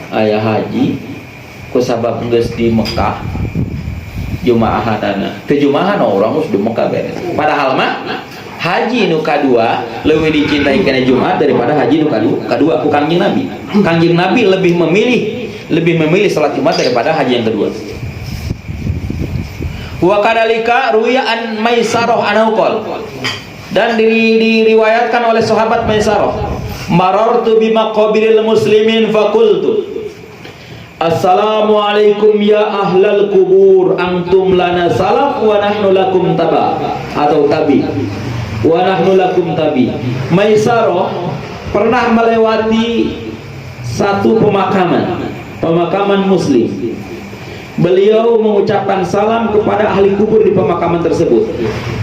Speaker 2: Ayah haji kusabab geus di Mekah Jumaahanana teu Jumaahan orang harus di Mekah beres. Padahal mah haji nu kadua lebih dicintai kana Jumat daripada haji nu kadua ku Kangjeng Nabi. Kangjeng Nabi lebih memilih salat Jumat daripada haji yang kedua. Wa kadalika ruya an Maisarah anhu qol, dan diriwayatkan oleh sahabat Maisarah, marartu bi maqabiril muslimin faqultu assalamualaikum ya ahlal kubur, antum lana salaf wa nahnu lakum taba, atau tabi, wa nahnu lakum tabi. Maisarah pernah melewati satu pemakaman muslim. Beliau mengucapkan salam kepada ahli kubur di pemakaman tersebut.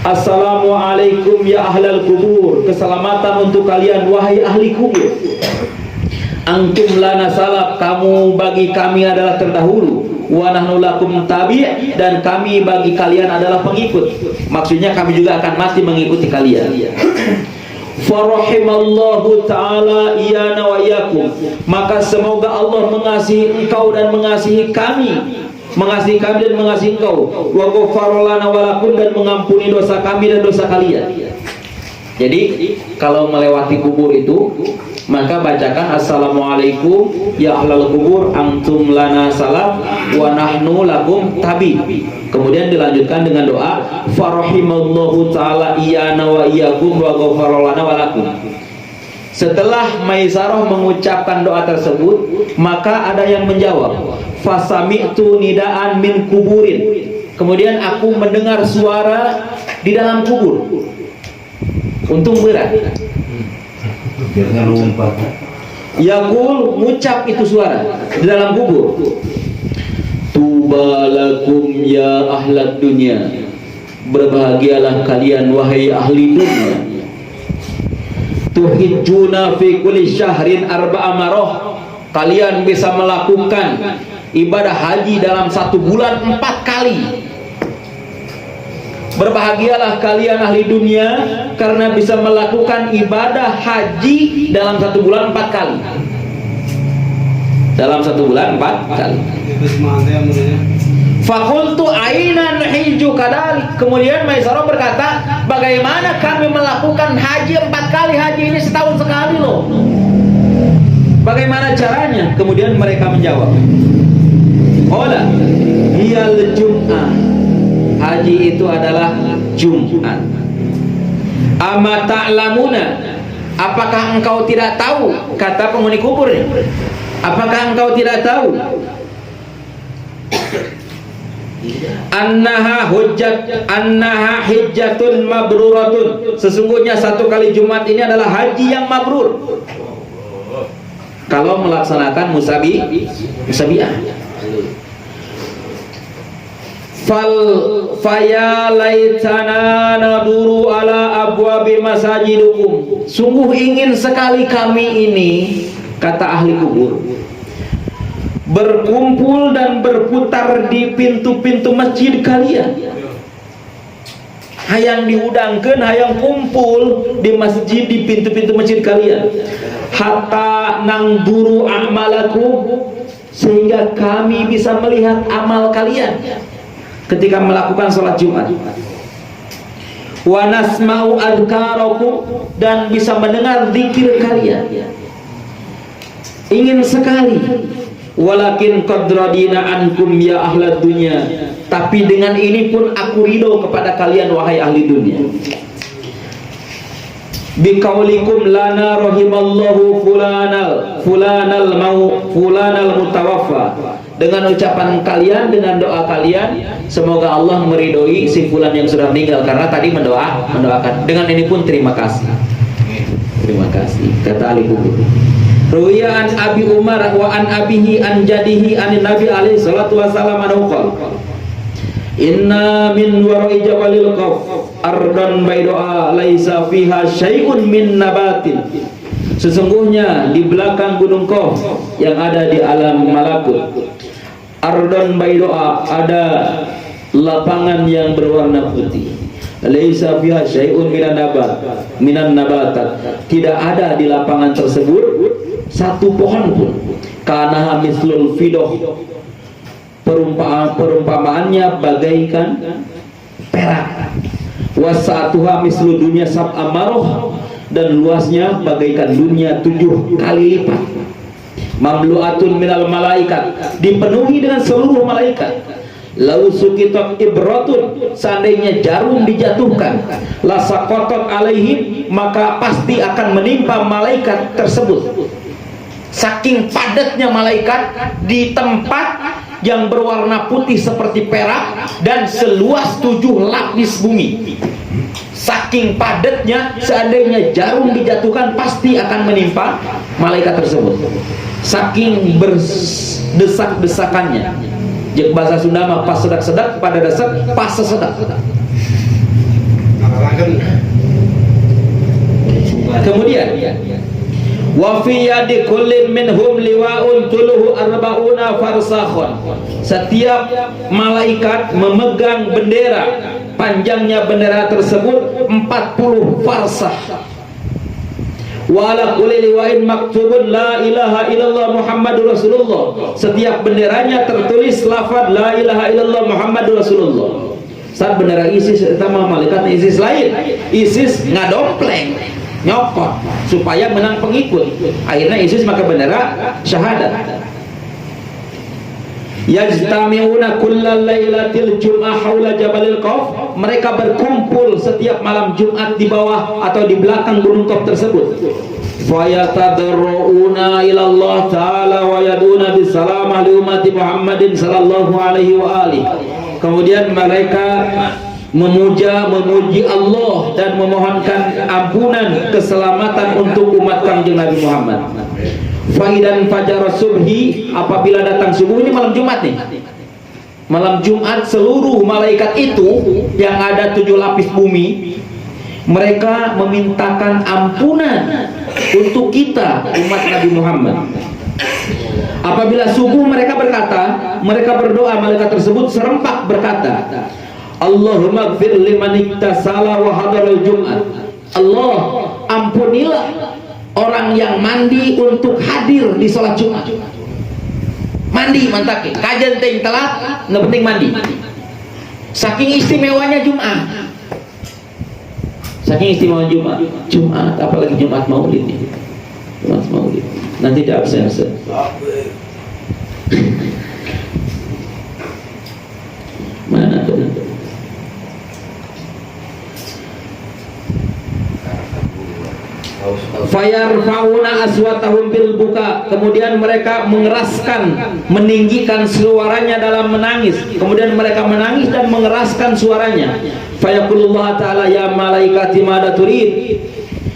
Speaker 2: Assalamualaikum ya ahlal kubur, keselamatan untuk kalian wahai ahli kubur. Antum lana salaf, kamu bagi kami adalah terdahulu. Wa nahnu lakum tabi', dan kami bagi kalian adalah pengikut. Maksudnya kami juga akan mati mengikuti kalian. Farahimallahu ta'ala iyana wa iyakum, maka semoga Allah mengasihi engkau dan mengasihi kami, dan mengasihi engkau. Wa ghafara lana wa lakum, dan mengampuni dosa kami dan dosa kalian. Jadi kalau melewati kubur itu, maka bacakan assalamualaikum ya ahlal kubur, antum lana salam wa nahnu lakum tabi. Kemudian dilanjutkan dengan doa farahimallahu ta'ala iyana wa iyakum wa ghafara lana wa lakum. Setelah Maisarah mengucapkan doa tersebut, maka ada yang menjawab, fasami'tu nidaan min kuburin. Kemudian aku mendengar suara di dalam kubur. Untung berat. Yaqul, ngucap itu suara di dalam kubur. Tubalakum ya ahlad dunya, berbahagialah kalian wahai ahli dunia. Tuhijjuna fi kulli syahrin arba'a marah, kalian bisa melakukan ibadah haji dalam 1 bulan 4 kali. berbahagialah kalian ahli dunia karena bisa melakukan ibadah haji dalam 1 bulan 4 kali. Dalam 1 bulan 4 kali. Fakultu ainan hiju kadalik. Kemudian Maisarah berkata, bagaimana kami melakukan haji 4 kali? Haji ini setahun sekali loh. Bagaimana caranya? Kemudian mereka menjawab, Ola, hiyal jum'ah. Haji itu adalah Jumat. Ama ta'lamuna, apakah engkau tidak tahu? Kata penghuni kubur, apakah engkau tidak tahu? Annaha hijjatun mabruratun. Sesungguhnya 1 kali Jumat ini adalah haji yang mabrur. Kalau melaksanakan musabiah. Faya laitana naduru ala abwabi masajidukum. Sungguh ingin sekali kami ini, kata ahli kubur, berkumpul dan berputar di pintu-pintu masjid kalian. Hayang diudangkeun, hayang kumpul di masjid, di pintu-pintu masjid kalian. Hatta nang buru amalakum, sehingga kami bisa melihat amal kalian ketika melakukan sholat Jumat. Wa nasma'u adhkarakum, dan bisa mendengar zikir kalian. Ingin sekali. Walakin qad radina ankum ya ahlad dunya, tapi dengan ini pun aku ridho kepada kalian wahai ahli dunia. Biqaulikum lana rahimallahu fulanal mutawaffa, dengan ucapan kalian, dengan doa kalian, semoga Allah meridhoi si fulan yang sudah meninggal, karena tadi mendoakan. Dengan ini pun terima kasih. Terima kasih, kata ahli kubur. Ruwiya an Abi Umar wa an abihi an jadihi an Nabi alaihi salatu wasallam anqal. Inna min wara'i jabalil qaf ardan baydoa laisa fiha syai'un min nabatin. Sesungguhnya di belakang gunung Qaf yang ada di alam malakut, ardan baydoa, ada lapangan yang berwarna putih. Laisa fiha syai'un minan nabatat. Tidak ada di lapangan tersebut satu pohon pun. Kana mislul fidoh, perumpamaannya bagaikan perak. Wasatuha mislu dunia sab'amaroh, dan luasnya bagaikan dunia 7 kali lipat. Mamlu'atun minal malaikat, dipenuhi dengan seluruh malaikat. Lau sukitot ibratun, seandainya jarum dijatuhkan, lasakotot alaihim, maka pasti akan menimpa malaikat tersebut. Saking padatnya malaikat di tempat yang berwarna putih seperti perak dan seluas 7 lapis bumi. Saking padatnya, seandainya jarum dijatuhkan pasti akan menimpa malaikat tersebut. Saking berdesak-desakannya. Jek bahasa Sunda mah pas sedak-sedak, pada dasar pas sesedak. Kemudian wa fi yadi kullin minhum liwa'un tuluhu arba'una farsakhon. Setiap malaikat memegang bendera, panjangnya bendera tersebut 40 farsah. Wa ala kulli liwa'in maktubun la ilaha illallah Muhammadur Rasulullah. Setiap benderanya tertulis lafaz la ilaha illallah Muhammadur Rasulullah. Saat bendera ISIS sama malaikat ISIS lain, ISIS ngadompleng, nyokot supaya menang pengikut. Akhirnya ISIS maka bendera syahadat. Yajtami'una kullal lailatil jum'ah haula jabalil qaf. Mereka berkumpul setiap malam Jumat di bawah atau di belakang gunung Qaf tersebut. Fa yatadarruna ila Allah taala wa yaduna bisalamah li ummati Muhammadin sallallahu alaihi wa alihi. Kemudian mereka memuji Allah dan memohonkan ampunan keselamatan untuk umat Kanjeng Nabi Muhammad. Faidan fajar subhi, apabila datang subuh, ini malam Jumat nih. Malam Jumat seluruh malaikat itu yang ada 7 lapis bumi, mereka memintakan ampunan untuk kita umat Nabi Muhammad. Apabila subuh mereka berdoa, malaikat tersebut serempak berkata, Allahumma ighfir liman iktasala wa hadaral Jum'at. Allah, ampunilah orang yang mandi untuk hadir di sholat Jumat. Mandi mantap, kajian ting telat, nggak penting mandi. Saking istimewanya Jumat. Saking istimewa Jumat, apalagi Jumat Maulid ini. Jumat Maulid. Nanti tidak absen. Mana tuh? Fayarfauna aswatahum bil buka, kemudian mereka mengeraskan, meninggikan suaranya dalam menangis, kemudian mereka menangis dan mengeraskan suaranya. Fayaqulullah ta'ala ya malaikati mada turid.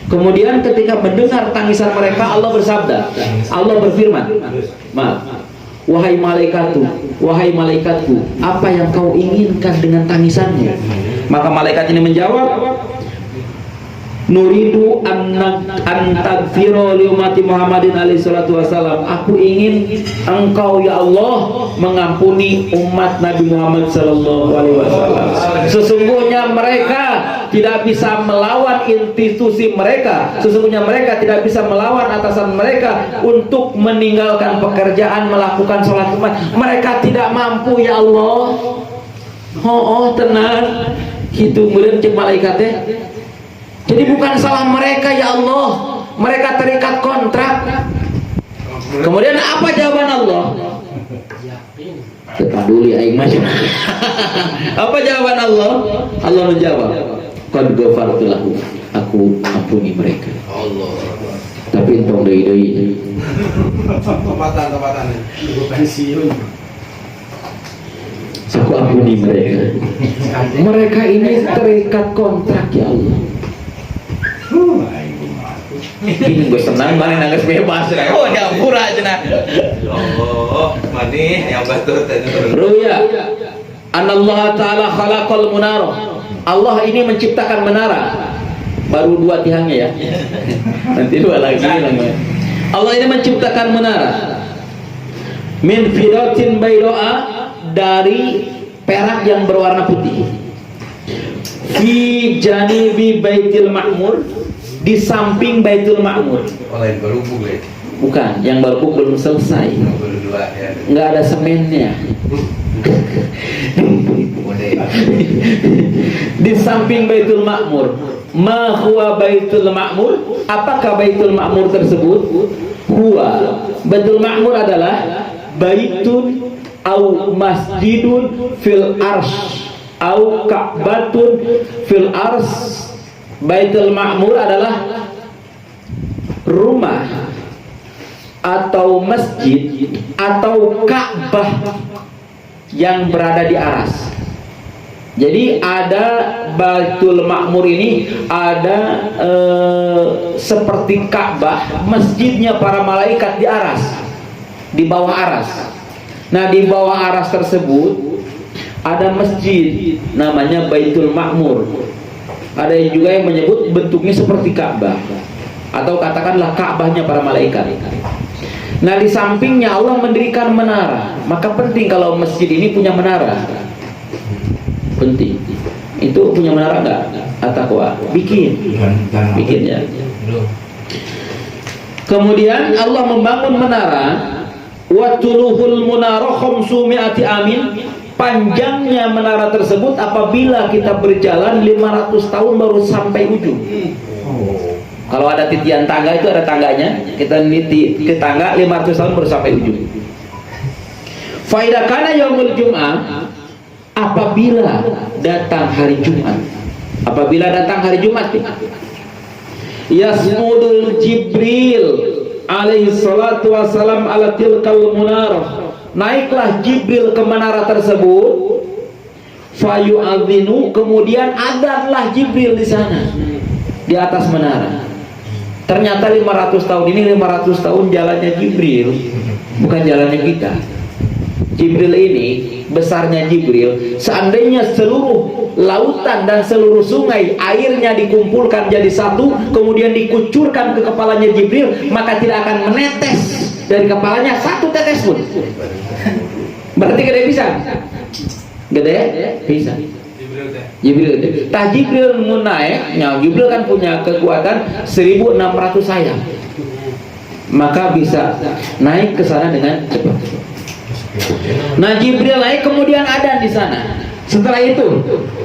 Speaker 2: Kemudian ketika mendengar tangisan mereka, Allah bersabda, Allah berfirman, wahai malaikatku, apa yang kau inginkan dengan tangisanmu? Maka malaikat ini menjawab, nuridu antagfiro li umati Muhammadin alaihi salatu wassalam. Aku ingin engkau ya Allah mengampuni umat Nabi Muhammad sallallahu alaihi wasallam. Sesungguhnya mereka tidak bisa melawan institusi mereka, sesungguhnya mereka tidak bisa melawan atasan mereka untuk meninggalkan pekerjaan melakukan sholat Jumat. Mereka tidak mampu ya Allah. Tenang itu kemudian cek malaikatnya. Jadi bukan salah mereka ya Allah, mereka terikat kontrak. Kemudian apa jawaban Allah? Peduli aing macam. Apa jawaban Allah? Allah menjawab, qad ghafartu lahum, aku ampuni mereka. Allah. Tapi entong deui-deui.
Speaker 3: Tempatan pensiun.
Speaker 2: Aku ampuni mereka. Mereka ini terikat kontrak ya Allah. Ini gue senang mana nangis bebas. Oh ya pura aja nah.
Speaker 4: Oh, mani yang betul tadi.
Speaker 2: Ruya anallah ta'ala khalaqal munara. Allah ini menciptakan menara. Baru 2 tihangnya ya. Nanti 2 lagi namanya. Allah ini menciptakan menara. Min fidatin baydoa, dari perak yang berwarna putih. Fi janibi Baitul Ma'mur, di samping Baitul Ma'mur.
Speaker 4: Lain berhubung ya?
Speaker 2: Bukan, yang berhubung belum selesai. Nggak ada semennya. Di samping Baitul Ma'mur. Ma huwa Baitul Ma'mur? Apakah Baitul Ma'mur tersebut? Huwa, Baitul Ma'mur adalah baitun au masjidun fil arsh au ka'batun fil ars. Baitul Ma'mur adalah rumah atau masjid atau Ka'bah yang berada di aras. Jadi ada Baitul Ma'mur ini ada seperti Ka'bah, masjidnya para malaikat di aras, di bawah aras. Nah, di bawah aras tersebut ada masjid namanya Baitul Ma'mur. Ada juga yang menyebut bentuknya seperti Ka'bah, atau katakanlah Ka'bahnya para malaikat. Nah, di sampingnya Allah mendirikan menara. Maka penting kalau masjid ini punya menara. Penting. Itu punya menara enggak? At-Taqwa. Bikin ya. Kemudian Allah membangun menara. Wa tuluhul munara 500 amin. Panjangnya menara tersebut apabila kita berjalan 500 tahun baru sampai ujung. Kalau ada titian tangga itu ada tangganya, kita niti ke tangga 500 tahun baru sampai ujung. Faidah kana yaumul Jum'ah, apabila datang hari Jumat. Apabila datang hari Jumat, yasmudul Jibril alaihi salatu wassalam ala tilkal munarah. Naiklah Jibril ke menara tersebut, fayu'adzinu, kemudian adzanlah Jibril di sana, di atas menara. Ternyata 500 tahun ini 500 tahun jalannya Jibril, bukan jalannya kita. Jibril ini, besarnya Jibril, seandainya seluruh lautan dan seluruh sungai airnya dikumpulkan jadi satu, kemudian dikucurkan ke kepalanya Jibril, maka tidak akan menetes dari kepalanya satu tetes pun. Berarti gede bisa? Gede? Bisa. Jibril. Tah Jibril mau naiknya, Jibril kan punya kekuatan 1600 sayap. Maka bisa naik ke sana dengan cepat. Nah, Jibril naik, kemudian Adan di sana. Setelah itu,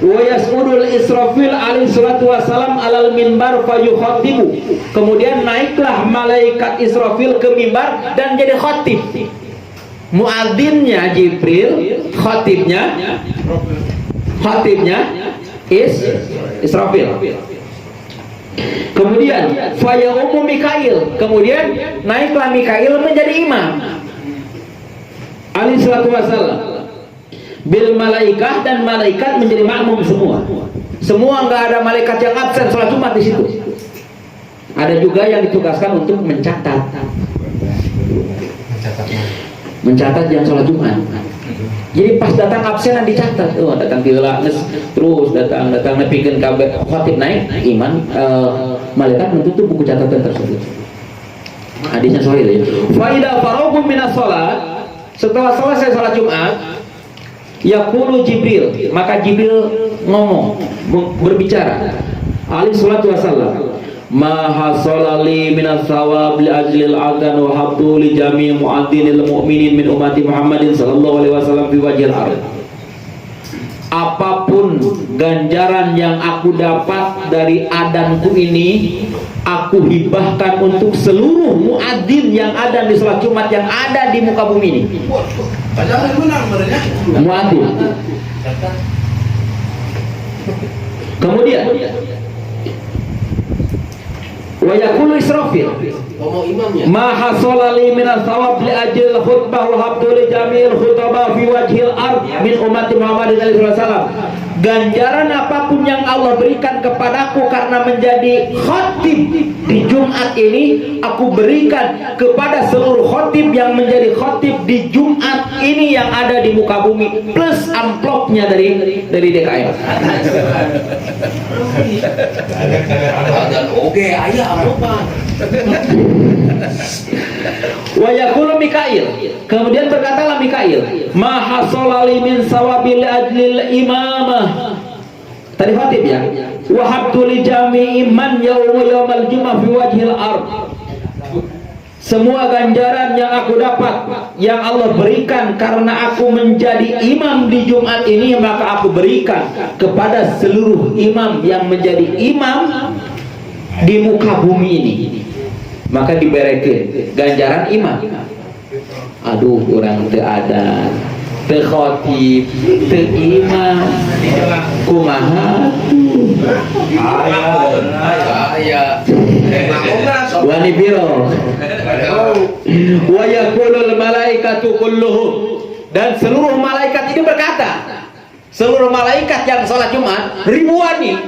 Speaker 2: wa yas'udul Israfil alaihi salatu wasalam alal minbar fayukhatibu. Kemudian naiklah malaikat Israfil ke mimbar dan jadi khatib. Muadzinnya Jibril, khatibnya Israfil. Kemudian fayaumu Mikail, kemudian naiklah Mikail menjadi imam alaihi salatu wasallam bil malaikah, dan malaikat menjadi makmum semua nggak ada malaikat yang absen sholat Jumat di situ. Ada juga yang ditugaskan untuk mencatat yang sholat Jumat. Jadi pas datang absenan dicatat, datang gila, terus datang nepikeun kabeh khatib naik, iman malaikat menutup buku catatan tersebut. Hadisnya sahih ya. Fa idza faragu minas shalat, setelah selesai sholat Jumat, yaqulu Jibril, maka Jibril ngomong, berbicara, alaihi salatu wasallam, ma hasalali minas thawab li ajlil adan wa habtu li jami' mu'adzinil mu'minin min ummati Muhammadin sallallahu alaihi wasallam fi wajhil ardh. Apapun ganjaran yang aku dapat dari adanku ini, aku hibahkan untuk seluruh muadzin yang ada di sholat Jumat yang ada di muka bumi ini.
Speaker 3: Padahal menang mereka.
Speaker 2: Muadzin. Kemudian wa yaqulu Israfil,
Speaker 3: Ngomong imamnya.
Speaker 2: ma hasalali minas thawab li ajil khutbah wa habdu li jamil khutbah fi wajhil ard min ummati Muhammadin sallallahu alaihi wasallam. Ganjaran apapun yang Allah berikan kepadaku karena menjadi khatib di Jumat ini, aku berikan kepada seluruh khatib yang menjadi khatib di Jumat ini yang ada di muka bumi, plus amplopnya dari DKM.
Speaker 3: Dan oke, ayah apa?
Speaker 2: Wa yaqulu Mikail, kemudian berkatalah Mikail, ma hasalali min sawabil ajlil imamah. Tadi khatib ya. Wa habtu li jami'i man yaumal jum'ah fi wajhil ard. Semua ganjaran yang aku dapat, yang Allah berikan karena aku menjadi imam di Jumat ini, maka aku berikan kepada seluruh imam yang menjadi imam di muka bumi ini. Maka diberekeun ganjaran imam. Aduh, orang teu ada, teu khatib, teu imam, kumaha? Aya. Wani biro. Wa yaqulul malaikatu kulluhum, dan seluruh malaikat ini berkata, seluruh malaikat yang sholat Jumat ribuan nih,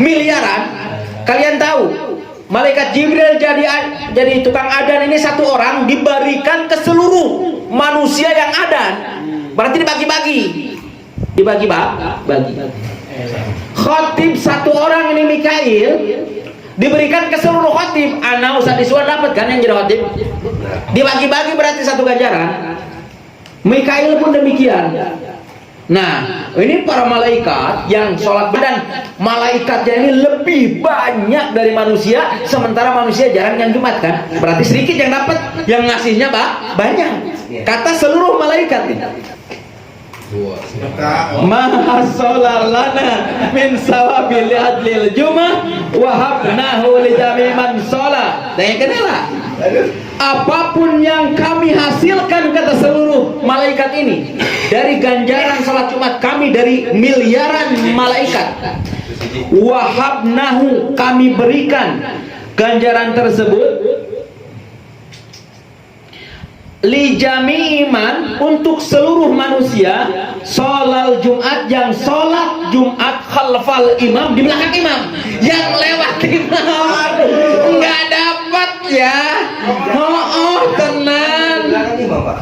Speaker 2: miliaran. Kalian tahu malaikat Jibril jadi tukang adan ini satu orang diberikan ke seluruh manusia yang adan. Berarti dibagi-bagi. Khatib satu orang ini Mikail diberikan ke seluruh khatib. Ana Ustaz Iswan dapat kan yang jadi khatib. Dibagi-bagi berarti satu ganjaran. Mikail pun demikian. Nah, ini para malaikat yang sholat, dan malaikatnya ini lebih banyak dari manusia, sementara manusia jarang yang Jumat kan, berarti sedikit yang dapat, yang ngasihnya banyak. Kata seluruh malaikat ini, ma sholalana min sawabil adlil jumah wa habnahu li jami'man sholat. Dan yang kedua, apapun yang kami hasilkan, kata seluruh malaikat ini, dari ganjaran sholat Jumat kami dari miliaran malaikat, wahabnahu, kami berikan ganjaran tersebut, li jami'iman, untuk seluruh manusia, sholal Jumat, yang sholat Jumat khalfal imam, di belakang imam, yang lewat imam nggak dapat ya. Tenang.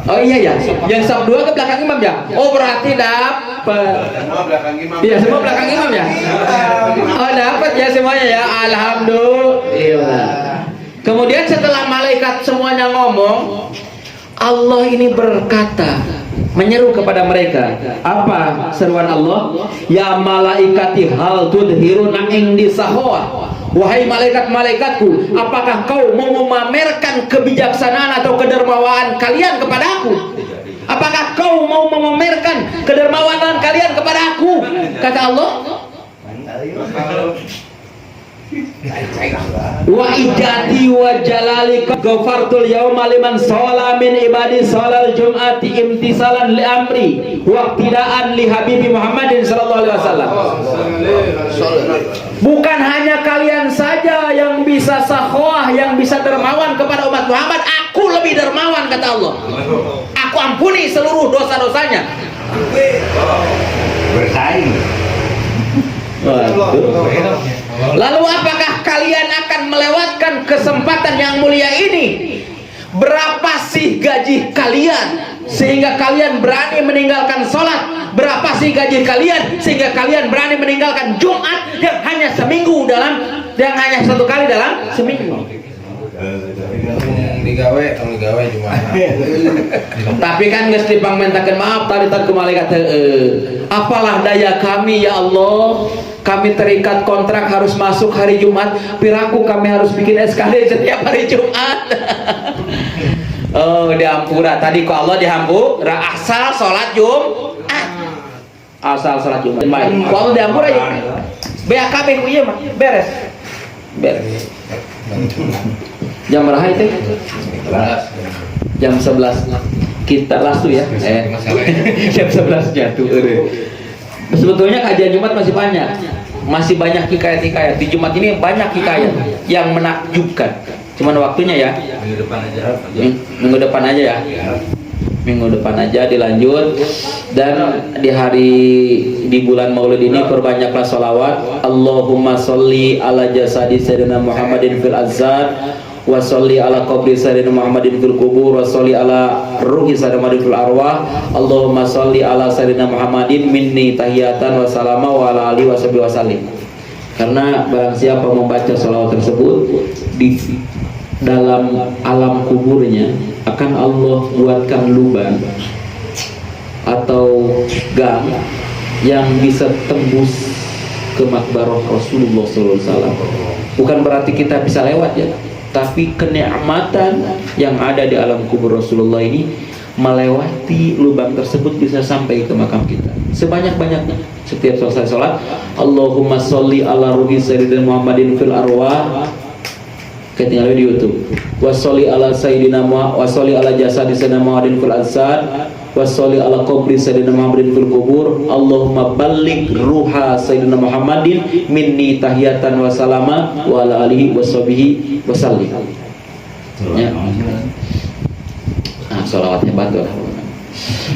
Speaker 2: Oh iya ya, yang sab 2 ke belakang imam ya. Oh berarti dapat. Iya, semua belakang imam ya. Oh dapat ya semuanya ya. Alhamdulillah. Kemudian setelah malaikat semuanya ngomong, Allah ini berkata, menyeru kepada mereka. Apa seruan Allah? Ya malaikati hal tudhiruna indi sahwa. Wahai malaikat-malaikatku, apakah kau mau memamerkan kebijaksanaan atau kedermawaan kalian kepada aku? Apakah kau mau memamerkan kedermawanan kalian kepada aku? Kata Allah. Wa idati wa jalali ghafartul yauma liman shala min ibadi shalal jum'ati imtisalan li amri wa iqtidaan li habibi Muhammadin sallallahu alaihi wasallam. Bukan hanya kalian saja yang bisa sakhwah, yang bisa dermawan kepada umat Muhammad, aku lebih dermawan kata Allah. Aku ampuni seluruh dosa-dosanya.
Speaker 5: Bersaing.
Speaker 2: Lalu apakah kalian akan melewatkan kesempatan yang mulia ini? Berapa sih gaji kalian sehingga kalian berani meninggalkan sholat? Berapa sih gaji kalian sehingga kalian berani meninggalkan Jumat yang hanya seminggu yang hanya satu kali dalam seminggu?
Speaker 3: digawe cuma.
Speaker 2: Tapi kan geus dipangmentakeun maaf tadi ke malaikat apalah daya kami ya Allah, kami terikat kontrak harus masuk hari Jumat, piraku kami harus bikin SKD setiap hari Jumat. Oh diampura tadi kok Allah dihampura asal sholat Jumat, asal sholat Jumat baik kok Allah dihampura ya BAKB ku ieu mah beres jam berapa itu? Jam 11 kita lastu ya jam 11 jatuh. Sebetulnya kajian Jumat masih banyak hikayat-hikayat di Jumat ini, banyak hikayat yang menakjubkan, cuman waktunya ya minggu depan aja minggu depan aja dilanjut. Dan di bulan Maulid ini perbanyaklah sholawat. Allahumma sholli ala jasadi sayyidina Muhammadin fil azhar wa sholli ala qabri sayyidina Muhammadin fil kubur wa sholli ala ruhi sayyidina Muhammadin fil arwah. Allahumma sholli ala sayyidina Muhammadin minni tahiyatan wa salama wa ala alihi wa sahbihi wa sallim. Karena barang siapa membaca sholawat tersebut di dalam alam kuburnya akan Allah buatkan lubang atau gang yang bisa tembus ke makbarah Rasulullah SAW. Bukan berarti kita bisa lewat ya, tapi kenikmatan yang ada di alam kubur Rasulullah ini melewati lubang tersebut bisa sampai ke makam kita sebanyak-banyaknya. Setiap selesai sholat Allahumma sholli ala ruhi sayyidina Muhammadin fil arwah, ketinggalan di YouTube. Washolli ala sayyidina washolli ala jasadi sayyidina Muhammadin fil azhar washolli ala qabri sayyidina Muhammadin fil kubur. Allahumma balligh ruha sayyidina Muhammadin minni tahiyatan wa salama wa ala alihi washabihi wasallim. Ya. Nah, sholawatnya bagus.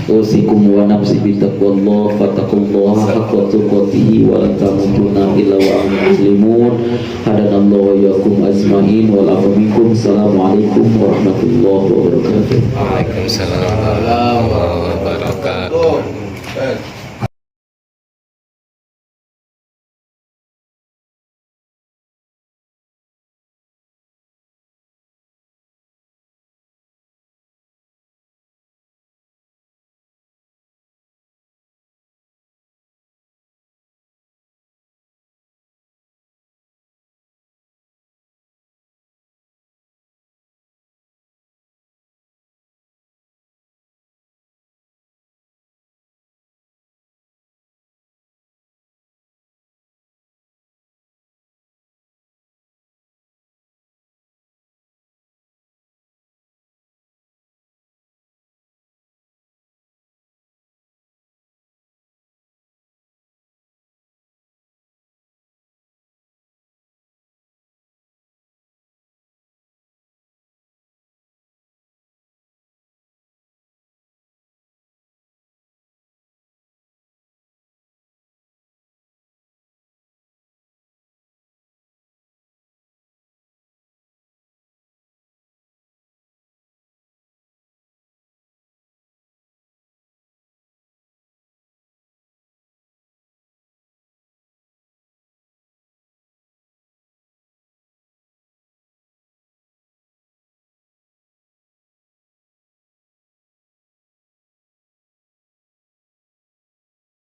Speaker 2: Usikum wa nafsi bitaqwallah fattaqullaha haqqa tuqatih wa la tamutunna illa wa antum muslimun. Hadanallahu wa iyyakum ajmain wal afu minkum. Assalamualaikum warahmatullahi wabarakatuh.
Speaker 3: Waalaikumsalam.